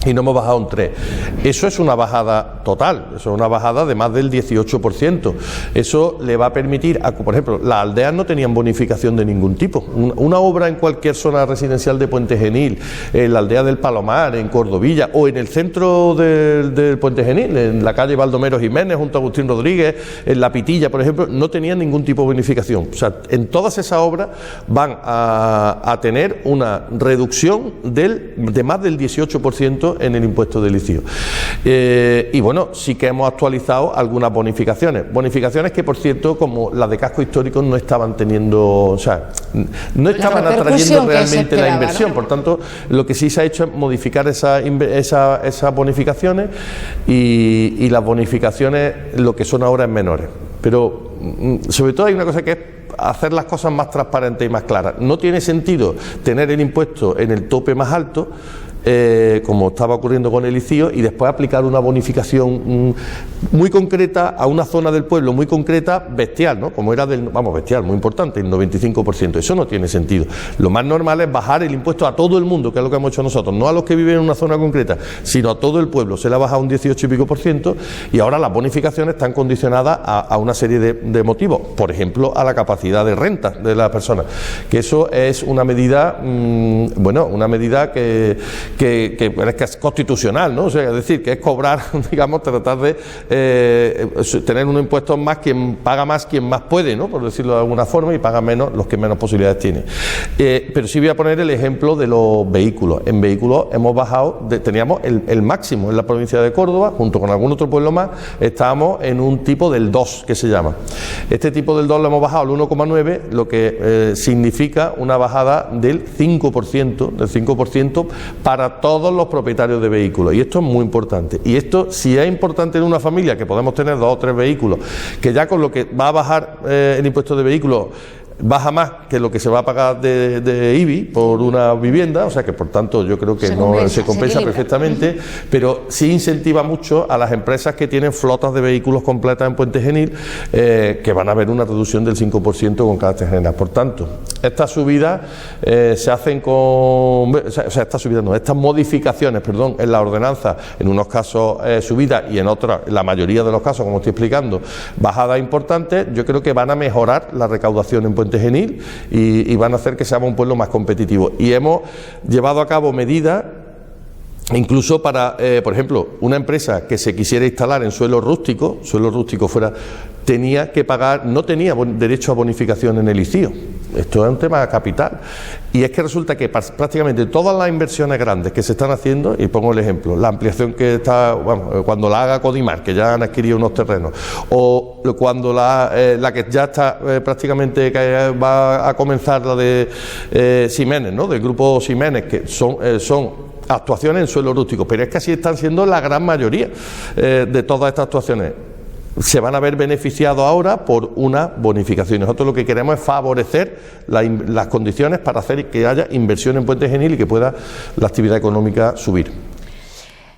y no hemos bajado un 3%. Eso es una bajada total, eso es una bajada de más del 18%. Eso le va a permitir, por ejemplo, las aldeas no tenían bonificación de ningún tipo. Una obra en cualquier zona residencial de Puente Genil, en la aldea del Palomar, en Cordovilla, o en el centro del Puente Genil, en la calle Baldomero Jiménez, junto a Agustín Rodríguez, en La Pitilla, por ejemplo, no tenían ningún tipo de bonificación. O sea, en todas esas obras van a tener una reducción de más del 18% en el impuesto del ICIO. Y bueno, sí que hemos actualizado algunas bonificaciones que, por cierto, como las de casco histórico, no estaban teniendo, o sea, no estaban atrayendo realmente la inversión, ¿no? Por tanto, lo que sí se ha hecho es modificar esas bonificaciones y las bonificaciones lo que son ahora es menores. Pero sobre todo hay una cosa que es hacer las cosas más transparentes y más claras. No tiene sentido tener el impuesto en el tope más alto, como estaba ocurriendo con el ICIO, y después aplicar una bonificación muy concreta a una zona del pueblo muy concreta, bestial, ¿no? Como era bestial, muy importante, el 95%. Eso no tiene sentido. Lo más normal es bajar el impuesto a todo el mundo, que es lo que hemos hecho nosotros, no a los que viven en una zona concreta, sino a todo el pueblo. Se le ha bajado un 18 y pico %, y ahora las bonificaciones están condicionadas a una serie de motivos, por ejemplo, a la capacidad de renta de las personas, que eso es una medida, una medida que es constitucional, ¿no? O sea, es decir, que es cobrar, digamos, tratar de tener unos impuestos más, quien paga más, quien más puede, ¿no? Por decirlo de alguna forma, y paga menos los que menos posibilidades tienen. Pero sí voy a poner el ejemplo de los vehículos. En vehículos hemos bajado, teníamos el máximo en la provincia de Córdoba, junto con algún otro pueblo más, estábamos en un tipo del 2, que se llama. Este tipo del 2 lo hemos bajado al 1,9, lo que significa una bajada del 5% para todos los propietarios de vehículos, y esto es muy importante. Y esto, si es importante en una familia, que podemos tener 2 o 3 vehículos, que ya con lo que va a bajar el impuesto de vehículos baja más que lo que se va a pagar de IBI por una vivienda, o sea que por tanto yo creo que se compensa perfectamente, pero sí incentiva mucho a las empresas que tienen flotas de vehículos completas en Puente Genil, que van a ver una reducción del 5% con carácter general. Por tanto, estas subidas se hacen estas modificaciones, en la ordenanza, en unos casos subidas y en otros, en la mayoría de los casos, como estoy explicando, bajadas importantes, yo creo que van a mejorar la recaudación en Puente Genil y van a hacer que seamos un pueblo más competitivo. Y hemos llevado a cabo medidas incluso para, por ejemplo, una empresa que se quisiera instalar en suelo rústico fuera, tenía que pagar, no tenía derecho a bonificación en el ICIO. Esto es un tema capital. Y es que resulta que prácticamente todas las inversiones grandes que se están haciendo, y pongo el ejemplo, la ampliación que está, cuando la haga Codimar, que ya han adquirido unos terrenos, o cuando la que ya está prácticamente, que va a comenzar la de Ximénez, ¿no? Del grupo Ximénez, que son actuaciones en suelo rústico, pero es que así están siendo la gran mayoría de todas estas actuaciones. Se van a ver beneficiados ahora por una bonificación. Nosotros lo que queremos es favorecer las condiciones para hacer que haya inversión en Puente Genil y que pueda la actividad económica subir.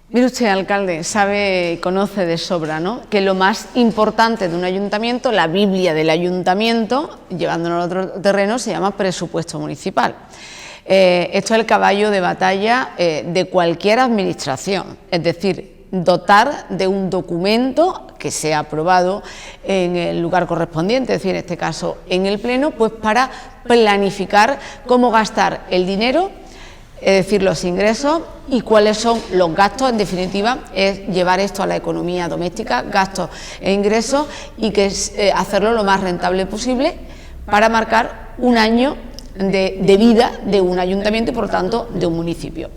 Mire usted, alcalde, sabe y conoce de sobra, ¿no?, que lo más importante de un ayuntamiento, la Biblia del ayuntamiento, llevándolo a otro terreno, se llama presupuesto municipal. Esto es el caballo de batalla de cualquier administración, es decir, dotar de un documento que sea aprobado en el lugar correspondiente, es decir, en este caso en el Pleno, pues para planificar cómo gastar el dinero, es decir, los ingresos y cuáles son los gastos. En definitiva, es llevar esto a la economía doméstica, gastos e ingresos, y que hacerlo lo más rentable posible para marcar un año de vida de un ayuntamiento y, por lo tanto, de un municipio.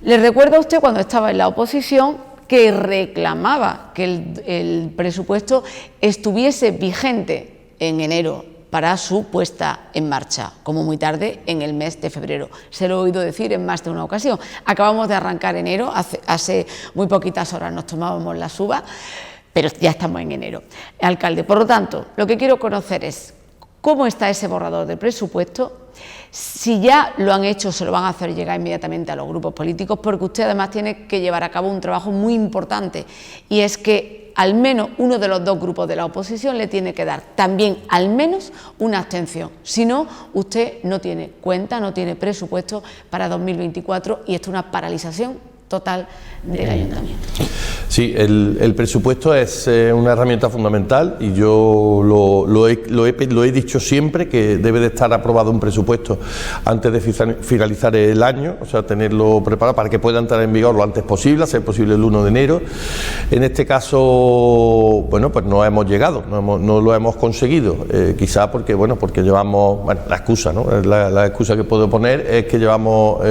Le recuerdo a usted, cuando estaba en la oposición, que reclamaba que el presupuesto estuviese vigente en enero para su puesta en marcha, como muy tarde en el mes de febrero. Se lo he oído decir en más de una ocasión. Acabamos de arrancar enero, hace muy poquitas horas nos tomábamos las uvas, pero ya estamos en enero. Alcalde, por lo tanto, lo que quiero conocer es cómo está ese borrador de presupuesto. Si ya lo han hecho, se lo van a hacer llegar inmediatamente a los grupos políticos, porque usted además tiene que llevar a cabo un trabajo muy importante, y es que al menos uno de los 2 grupos de la oposición le tiene que dar también al menos una abstención. Si no, usted no tiene cuenta, no tiene presupuesto para 2024, y esto es una paralización total del ayuntamiento.
Sí, el presupuesto es una herramienta fundamental y yo lo he dicho siempre, que debe de estar aprobado un presupuesto antes de finalizar el año, o sea, tenerlo preparado para que pueda entrar en vigor lo antes posible, a ser posible el 1 de enero. En este caso, bueno, pues no hemos llegado, no lo hemos conseguido, quizá porque, bueno, porque llevamos, bueno, la excusa, ¿no? La excusa que puedo poner es que llevamos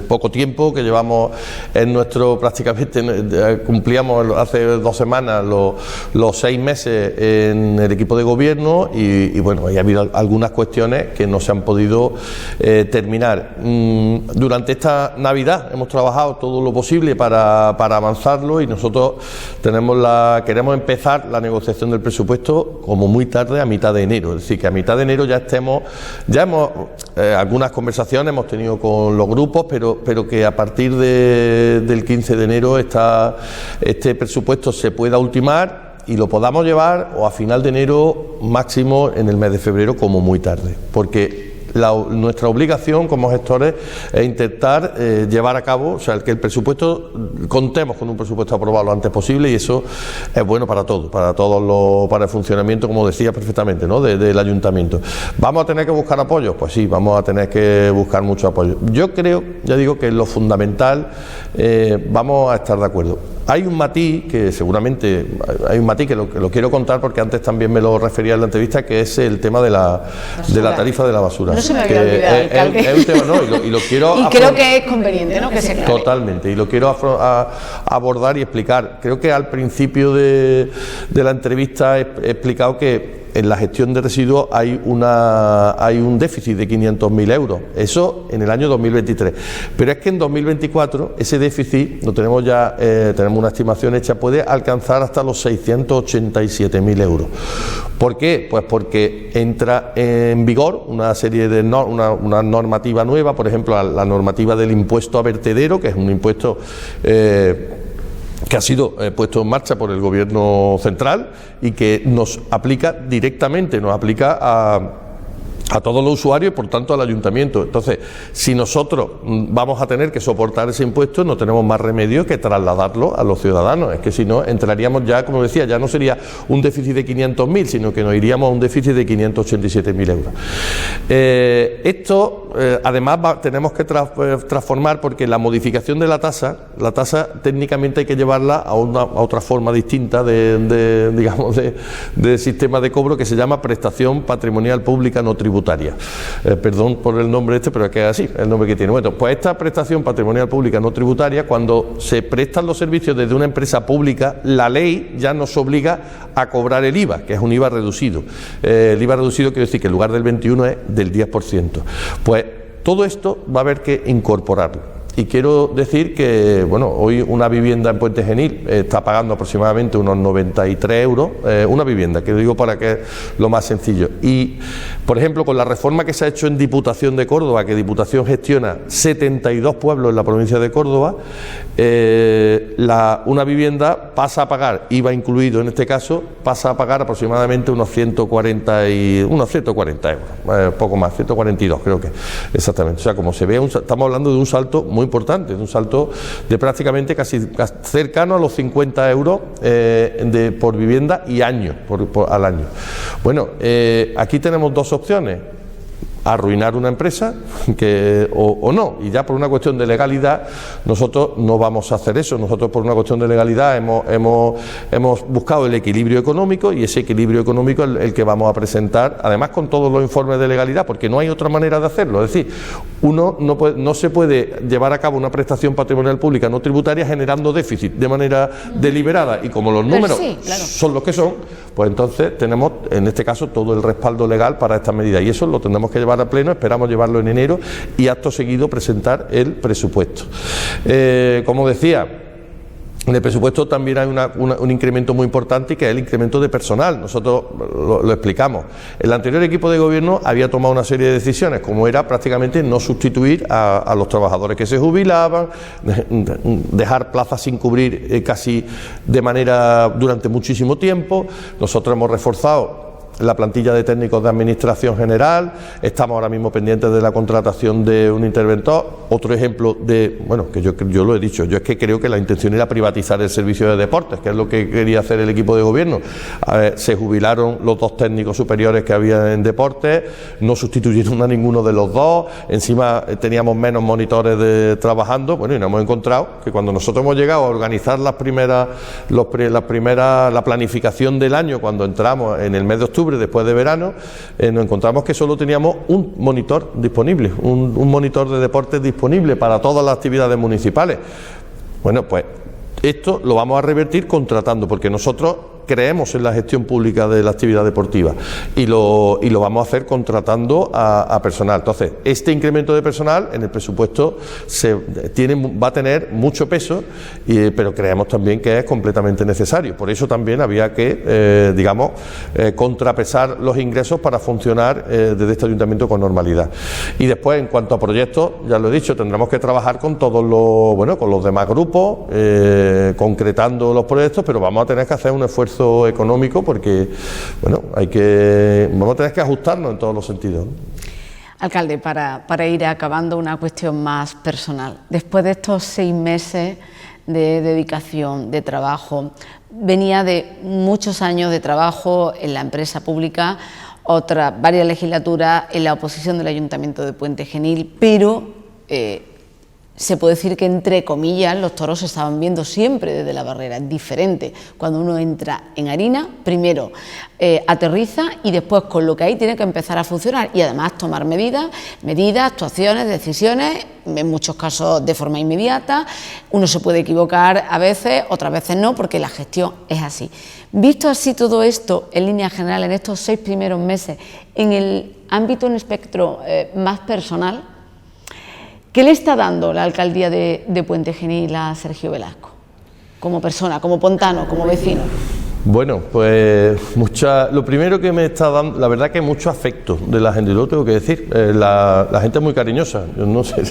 poco tiempo, que llevamos en nuestro, prácticamente cumplíamos hace 2 semanas los 6 meses en el equipo de gobierno y bueno, ha habido algunas cuestiones que no se han podido terminar. Durante esta Navidad hemos trabajado todo lo posible para avanzarlo y nosotros queremos empezar la negociación del presupuesto como muy tarde, a mitad de enero, es decir, que a mitad de enero ya hemos algunas conversaciones hemos tenido con los grupos, pero que a partir del 15 de enero este presupuesto se pueda ultimar y lo podamos llevar o a final de enero, máximo en el mes de febrero como muy tarde, porque nuestra obligación como gestores es intentar llevar a cabo, o sea, que el presupuesto, contemos con un presupuesto aprobado lo antes posible, y eso es bueno para todos, para el funcionamiento, como decía perfectamente, ¿no?, del ayuntamiento. ¿Vamos a tener que buscar apoyos? Pues sí, vamos a tener que buscar mucho apoyo. Yo creo, ya digo, que en lo fundamental vamos a estar de acuerdo. Hay un matiz que seguramente, que lo quiero contar porque antes también me lo refería en la entrevista, que es el tema de la tarifa de la basura.
No se me había olvidado, alcalde.
Es un tema, ¿no? Y lo quiero
y creo que es conveniente, ¿no?, que se aclare.
Totalmente, y lo quiero abordar y explicar. Creo que al principio de la entrevista he explicado que en la gestión de residuos hay un déficit de 500.000 euros, eso en el año 2023, pero es que en 2024 ese déficit, lo tenemos ya, tenemos una estimación hecha, puede alcanzar hasta los 687.000 euros. ¿Por qué? Pues porque entra en vigor una serie de una normativa nueva, por ejemplo la normativa del impuesto a vertedero, que es un impuesto que ha sido puesto en marcha por el Gobierno central y que nos aplica directamente, nos aplica a todos los usuarios y por tanto al ayuntamiento. Entonces, si nosotros vamos a tener que soportar ese impuesto, no tenemos más remedio que trasladarlo a los ciudadanos. Es que si no, entraríamos ya, como decía, ya no sería un déficit de 500.000, sino que nos iríamos a un déficit de 587.000 euros. Esto, además, tenemos que transformar, porque la modificación de la tasa técnicamente hay que llevarla a otra forma distinta de sistema de cobro, que se llama prestación patrimonial pública no tributaria. Perdón por el nombre pero es que es así, el nombre que tiene. Bueno, pues esta prestación patrimonial pública no tributaria, cuando se prestan los servicios desde una empresa pública, la ley ya nos obliga a cobrar el IVA, que es un IVA reducido. El IVA reducido quiere decir que en lugar del 21 es del 10%. Pues todo esto va a haber que incorporarlo. Y quiero decir que, bueno, hoy una vivienda en Puente Genil está pagando aproximadamente unos 93 euros, una vivienda, que digo para que es lo más sencillo. Y, por ejemplo, con la reforma que se ha hecho en Diputación de Córdoba, que Diputación gestiona 72 pueblos en la provincia de Córdoba, una vivienda pasa a pagar, IVA incluido en este caso, pasa a pagar aproximadamente unos 140 euros, poco más, 142 creo que exactamente. O sea, como se ve, estamos hablando de un salto muy importante, de un salto de prácticamente casi cercano a los 50 euros por vivienda y año, al año. Bueno, aquí tenemos dos opciones: arruinar una empresa o no, y ya por una cuestión de legalidad nosotros no vamos a hacer eso. Nosotros, por una cuestión de legalidad, hemos buscado el equilibrio económico, y ese equilibrio económico es el que vamos a presentar, además con todos los informes de legalidad, porque no hay otra manera de hacerlo. Es decir, no se puede llevar a cabo una prestación patrimonial pública no tributaria generando déficit de manera deliberada, y como los números son los que son, pues entonces tenemos en este caso todo el respaldo legal para esta medida, y eso lo tendremos que llevar a pleno. Esperamos llevarlo en enero y acto seguido presentar el presupuesto. Como decía, en el presupuesto también hay un incremento muy importante, que es el incremento de personal. Nosotros lo explicamos. El anterior equipo de gobierno había tomado una serie de decisiones, como era prácticamente no sustituir a los trabajadores que se jubilaban, dejar plazas sin cubrir casi de manera durante muchísimo tiempo. Nosotros hemos reforzado la plantilla de técnicos de administración general, estamos ahora mismo pendientes de la contratación de un interventor. Otro ejemplo de, bueno, que yo lo he dicho, yo es que creo que la intención era privatizar el servicio de deportes, que es lo que quería hacer el equipo de gobierno. Se jubilaron los 2 técnicos superiores que había en deportes, no sustituyeron a ninguno de los 2, encima teníamos menos monitores trabajando, bueno, y nos hemos encontrado que cuando nosotros hemos llegado a organizar la planificación del año, cuando entramos en el mes de octubre, después de verano, nos encontramos que solo teníamos un monitor disponible, un monitor de deportes disponible para todas las actividades municipales. Bueno, pues esto lo vamos a revertir contratando, porque nosotros creemos en la gestión pública de la actividad deportiva y lo vamos a hacer contratando a personal. Entonces, este incremento de personal en el presupuesto va a tener mucho peso, pero creemos también que es completamente necesario. Por eso también había que, contrapesar los ingresos para funcionar desde este ayuntamiento con normalidad. Y después, en cuanto a proyectos, ya lo he dicho, tendremos que trabajar con todos con los demás grupos, concretando los proyectos, pero vamos a tener que hacer un esfuerzo económico porque, bueno, vamos a tener que ajustarnos en todos los sentidos, ¿no?
Alcalde, para ir acabando, una cuestión más personal. Después de estos 6 meses de dedicación, de trabajo, venía de muchos años de trabajo en la empresa pública, varias legislaturas en la oposición del Ayuntamiento de Puente Genil, pero se puede decir que, entre comillas, los toros se estaban viendo siempre desde la barrera. Es diferente cuando uno entra en harina, primero aterriza y después con lo que hay tiene que empezar a funcionar y además tomar medidas, actuaciones, decisiones, en muchos casos de forma inmediata. Uno se puede equivocar a veces, otras veces no, porque la gestión es así. Visto así todo esto, en línea general, en estos 6 primeros meses, en el ámbito, en espectro más personal, ¿qué le está dando la alcaldía de Puente Genil a Sergio Velasco? Como persona, como pontano, como vecino.
Bueno, pues lo primero que me está dando, la verdad que mucho afecto de la gente, lo tengo que decir. La gente es muy cariñosa, yo no sé,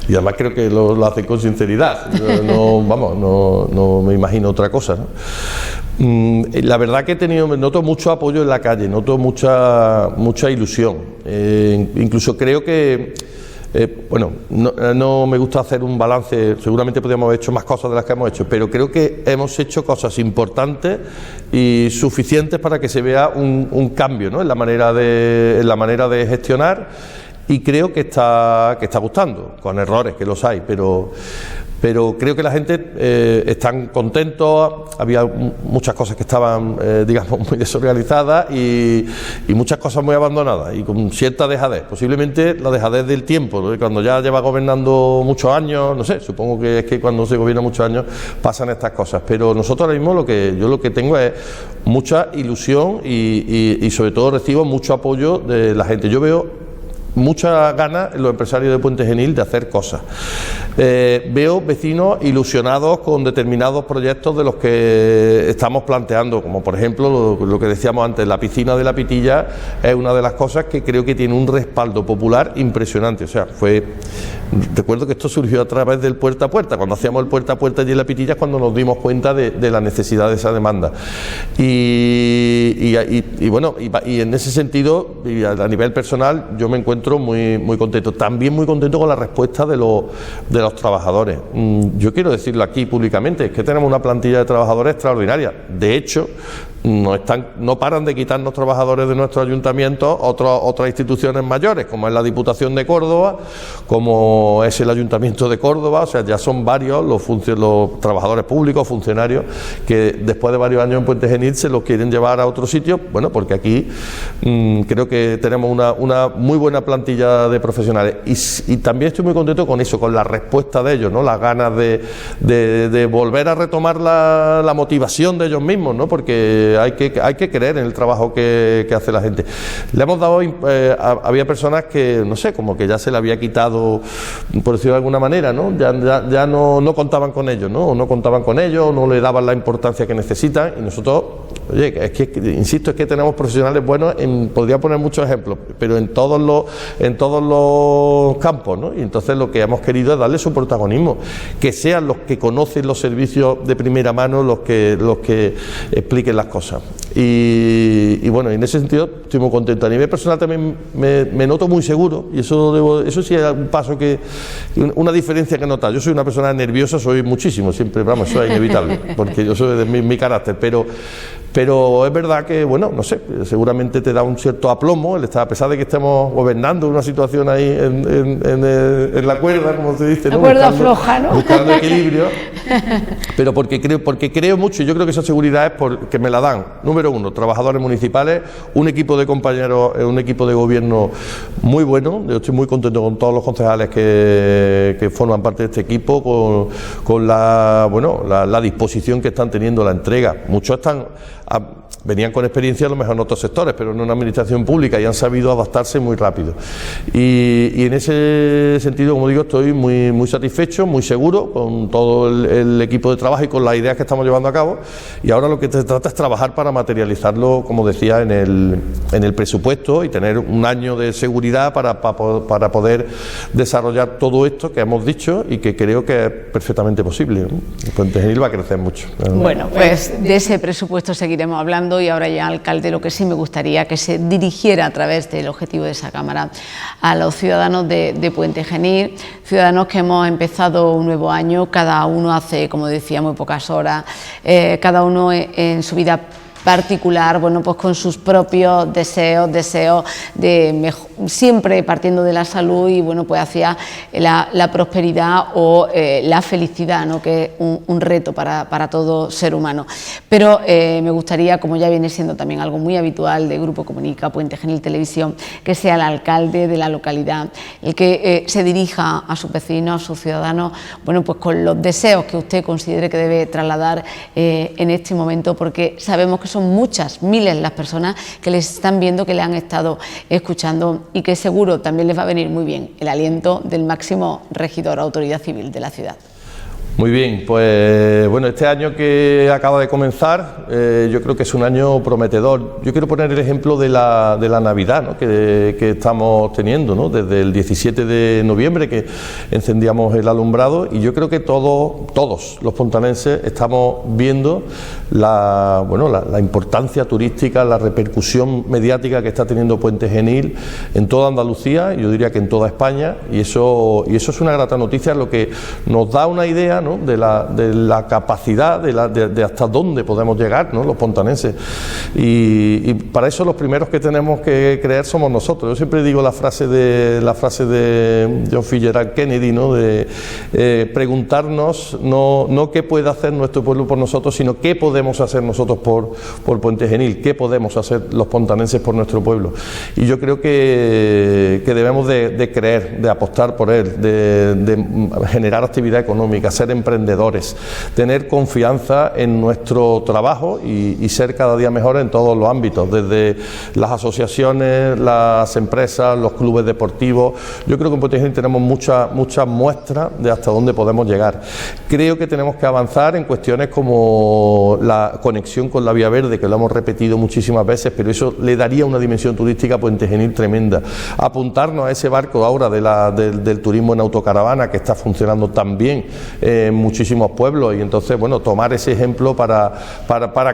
y además creo que lo hace con sinceridad. No me imagino otra cosa, ¿no? La verdad que noto mucho apoyo en la calle, noto mucha ilusión. Incluso creo que no me gusta hacer un balance, seguramente podríamos haber hecho más cosas de las que hemos hecho, pero creo que hemos hecho cosas importantes y suficientes para que se vea un cambio, ¿no?, en la manera de gestionar, y creo que está gustando, con errores que los hay, pero creo que la gente están contentos. Había muchas cosas que estaban, muy desorganizadas y muchas cosas muy abandonadas y con cierta dejadez, posiblemente la dejadez del tiempo, ¿no? Cuando ya lleva gobernando muchos años, no sé, supongo que es que cuando se gobierna muchos años pasan estas cosas, pero nosotros ahora mismo lo que tengo es mucha ilusión y sobre todo recibo mucho apoyo de la gente. Yo veo muchas ganas en los empresarios de Puente Genil de hacer cosas. Veo vecinos ilusionados con determinados proyectos de los que estamos planteando, como por ejemplo lo que decíamos antes, la piscina de la Pitilla es una de las cosas que creo que tiene un respaldo popular impresionante. O sea, recuerdo que esto surgió a través del puerta a puerta. Cuando hacíamos el puerta a puerta allí en la Pitilla es cuando nos dimos cuenta de la necesidad de esa demanda. Y en ese sentido, y a nivel personal, yo me encuentro muy contento. También muy contento con la respuesta de los trabajadores. Yo quiero decirlo aquí públicamente, es que tenemos una plantilla de trabajadores extraordinaria. De hecho, no paran de quitarnos trabajadores de nuestro ayuntamiento otras instituciones mayores, como es la Diputación de Córdoba, como es el Ayuntamiento de Córdoba. O sea, ya son varios los trabajadores públicos, funcionarios, que después de varios años en Puente Genil se los quieren llevar a otro sitio, bueno, porque aquí creo que tenemos una muy buena plantilla de profesionales y también estoy muy contento con eso, con la respuesta de ellos, ¿no?, las ganas de volver a retomar la motivación de ellos mismos, ¿no?, porque hay que creer en el trabajo que hace la gente. Le hemos dado, había personas que, no sé, como que ya se le había quitado, por decirlo de alguna manera, ¿no?, ya no contaban con ellos, ¿no?, o no contaban con ellos, o no le daban la importancia que necesitan, y nosotros Oye, es que, insisto, es que tenemos profesionales buenos, podría poner muchos ejemplos, pero en todos los campos, ¿no? Y entonces lo que hemos querido es darle su protagonismo, que sean los que conocen los servicios de primera mano los que expliquen las cosas. Y bueno, en ese sentido estoy muy contento. A nivel personal también me noto muy seguro, y eso sí es un paso una diferencia que he notado. Yo soy una persona nerviosa, soy muchísimo, siempre, vamos, eso es inevitable, porque yo soy de mi carácter, pero es verdad que, bueno, no sé, seguramente te da un cierto aplomo el estar, a pesar de que estemos gobernando una situación ahí en la cuerda, como se dice, ¿no?
La cuerda floja, ¿no?
Buscando equilibrio, pero porque creo mucho, y yo creo que esa seguridad es porque me la dan, número uno, trabajadores municipales, un equipo de compañeros, un equipo de gobierno muy bueno. Yo estoy muy contento con todos los concejales que forman parte de este equipo, con la disposición que están teniendo la entrega. Muchos venían con experiencia a lo mejor en otros sectores, pero en una administración pública, y han sabido adaptarse muy rápido. Y en ese sentido, como digo, estoy muy, muy satisfecho, muy seguro con todo el equipo de trabajo y con las ideas que estamos llevando a cabo. Y ahora lo que se trata es trabajar para materializarlo, como decía, en el presupuesto, y tener un año de seguridad para poder desarrollar todo esto que hemos dicho y que creo que es perfectamente posible, ¿no? El Puente Genil va a crecer mucho.
Bueno, pues de ese presupuesto seguiremos hablando, y ahora ya, alcalde, lo que sí me gustaría que se dirigiera a través del objetivo de esa Cámara a los ciudadanos de Puente Genil, ciudadanos que hemos empezado un nuevo año, cada uno hace, como decía, muy pocas horas, cada uno en su vida particular, bueno, pues con sus propios deseos de siempre partiendo de la salud, y bueno, pues hacia la prosperidad o la felicidad, ¿no? Que es un reto para todo ser humano. Pero me gustaría, como ya viene siendo también algo muy habitual de Grupo Comunica, Puente Genil Televisión, que sea el alcalde de la localidad el que se dirija a sus vecinos, a sus ciudadanos, bueno, pues con los deseos que usted considere que debe trasladar en este momento, porque sabemos que son muchas, miles las personas que les están viendo, que le han estado escuchando, y que seguro también les va a venir muy bien el aliento del máximo regidor, autoridad civil de la ciudad.
Muy bien, pues bueno, este año que acaba de comenzar, yo creo que es un año prometedor. Yo quiero poner el ejemplo de la Navidad, ¿no? que estamos teniendo, ¿no? Desde el 17 de noviembre que encendíamos el alumbrado, y yo creo que todos los pontanenses estamos viendo la importancia turística, la repercusión mediática que está teniendo Puente Genil en toda Andalucía, yo diría que en toda España, y eso es una grata noticia, lo que nos da una idea, ¿no? de la capacidad de hasta dónde podemos llegar, ¿no? Los pontanenses, y para eso los primeros que tenemos que creer somos nosotros. Yo siempre digo la frase de John Fitzgerald Kennedy, ¿no? De preguntarnos no qué puede hacer nuestro pueblo por nosotros, sino qué podemos hacer nosotros por Puente Genil, qué podemos hacer los pontanenses por nuestro pueblo. Y yo creo que debemos de creer, de apostar por él, de generar actividad económica, ser emprendedores, tener confianza en nuestro trabajo y ser cada día mejores en todos los ámbitos, desde las asociaciones, las empresas, los clubes deportivos. Yo creo que en Puente Genil tenemos muchas muestras de hasta dónde podemos llegar. Creo que tenemos que avanzar en cuestiones como la conexión con la Vía Verde, que lo hemos repetido muchísimas veces, pero eso le daría una dimensión turística a Puente Genil tremenda. Apuntarnos a ese barco ahora del turismo en autocaravana, que está funcionando tan bien en muchísimos pueblos, y entonces, bueno, tomar ese ejemplo para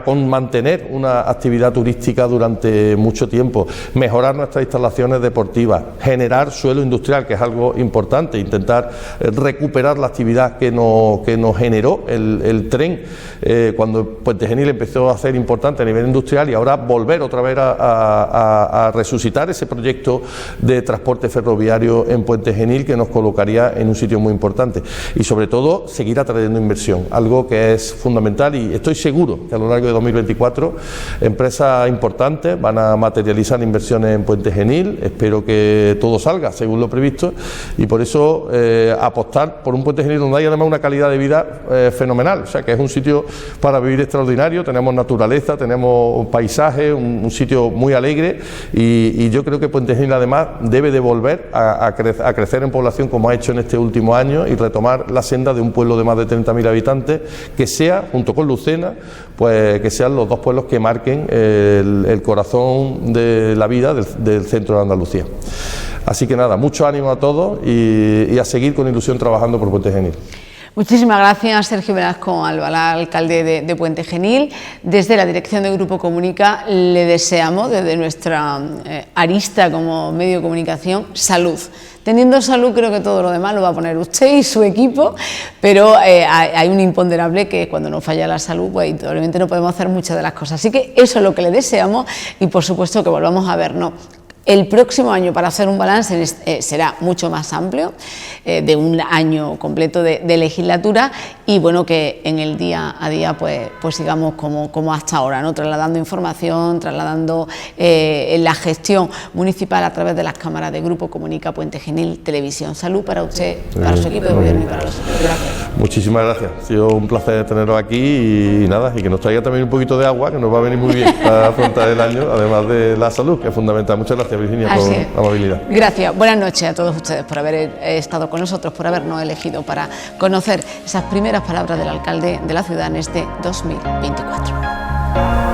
mantener una actividad turística durante mucho tiempo, mejorar nuestras instalaciones deportivas, generar suelo industrial, que es algo importante, intentar recuperar la actividad que nos generó el tren cuando Puente Genil empezó a ser importante a nivel industrial, y ahora volver otra vez a resucitar ese proyecto de transporte ferroviario en Puente Genil, que nos colocaría en un sitio muy importante, y sobre todo seguir atrayendo inversión, algo que es fundamental, y estoy seguro que a lo largo de 2024 empresas importantes van a materializar inversiones en Puente Genil. Espero que todo salga según lo previsto, y por eso apostar por un Puente Genil donde hay además una calidad de vida fenomenal, o sea, que es un sitio para vivir extraordinario. Tenemos naturaleza, tenemos paisaje, un sitio muy alegre, y yo creo que Puente Genil además debe de volver a crecer en población, como ha hecho en este último año, y retomar la senda de un pueblo pueblo de más de 30.000 habitantes, que sea, junto con Lucena, pues que sean los dos pueblos que marquen el corazón de la vida del centro de Andalucía. Así que nada, mucho ánimo a todos y a seguir con ilusión trabajando por Puente Genil.
Muchísimas gracias, Sergio Velasco Albalá, alcalde de Puente Genil. Desde la dirección de Grupo Comunica le deseamos, desde nuestra arista como medio de comunicación, salud. Teniendo salud, creo que todo lo demás lo va a poner usted y su equipo, pero hay un imponderable que cuando nos falla la salud, pues probablemente no podemos hacer muchas de las cosas. Así que eso es lo que le deseamos y por supuesto que volvamos a vernos. El próximo año, para hacer un balance, será mucho más amplio, de un año completo de legislatura, y bueno, que en el día a día pues sigamos como hasta ahora, ¿no? Trasladando información, trasladando la gestión municipal a través de las cámaras de Grupo Comunica, Puente Genil, Televisión. Salud para usted, para su equipo de gobierno y para los otros. Gracias.
Muchísimas gracias, ha sido un placer teneros aquí y nada, y que nos traiga también un poquito de agua, que nos va a venir muy bien para afrontar el año, además de la salud, que es fundamental. Muchas gracias, Virginia, por la amabilidad.
Gracias, buenas noches a todos ustedes por haber estado con nosotros, por habernos elegido para conocer esas primeras palabras del alcalde de la ciudad en este 2024.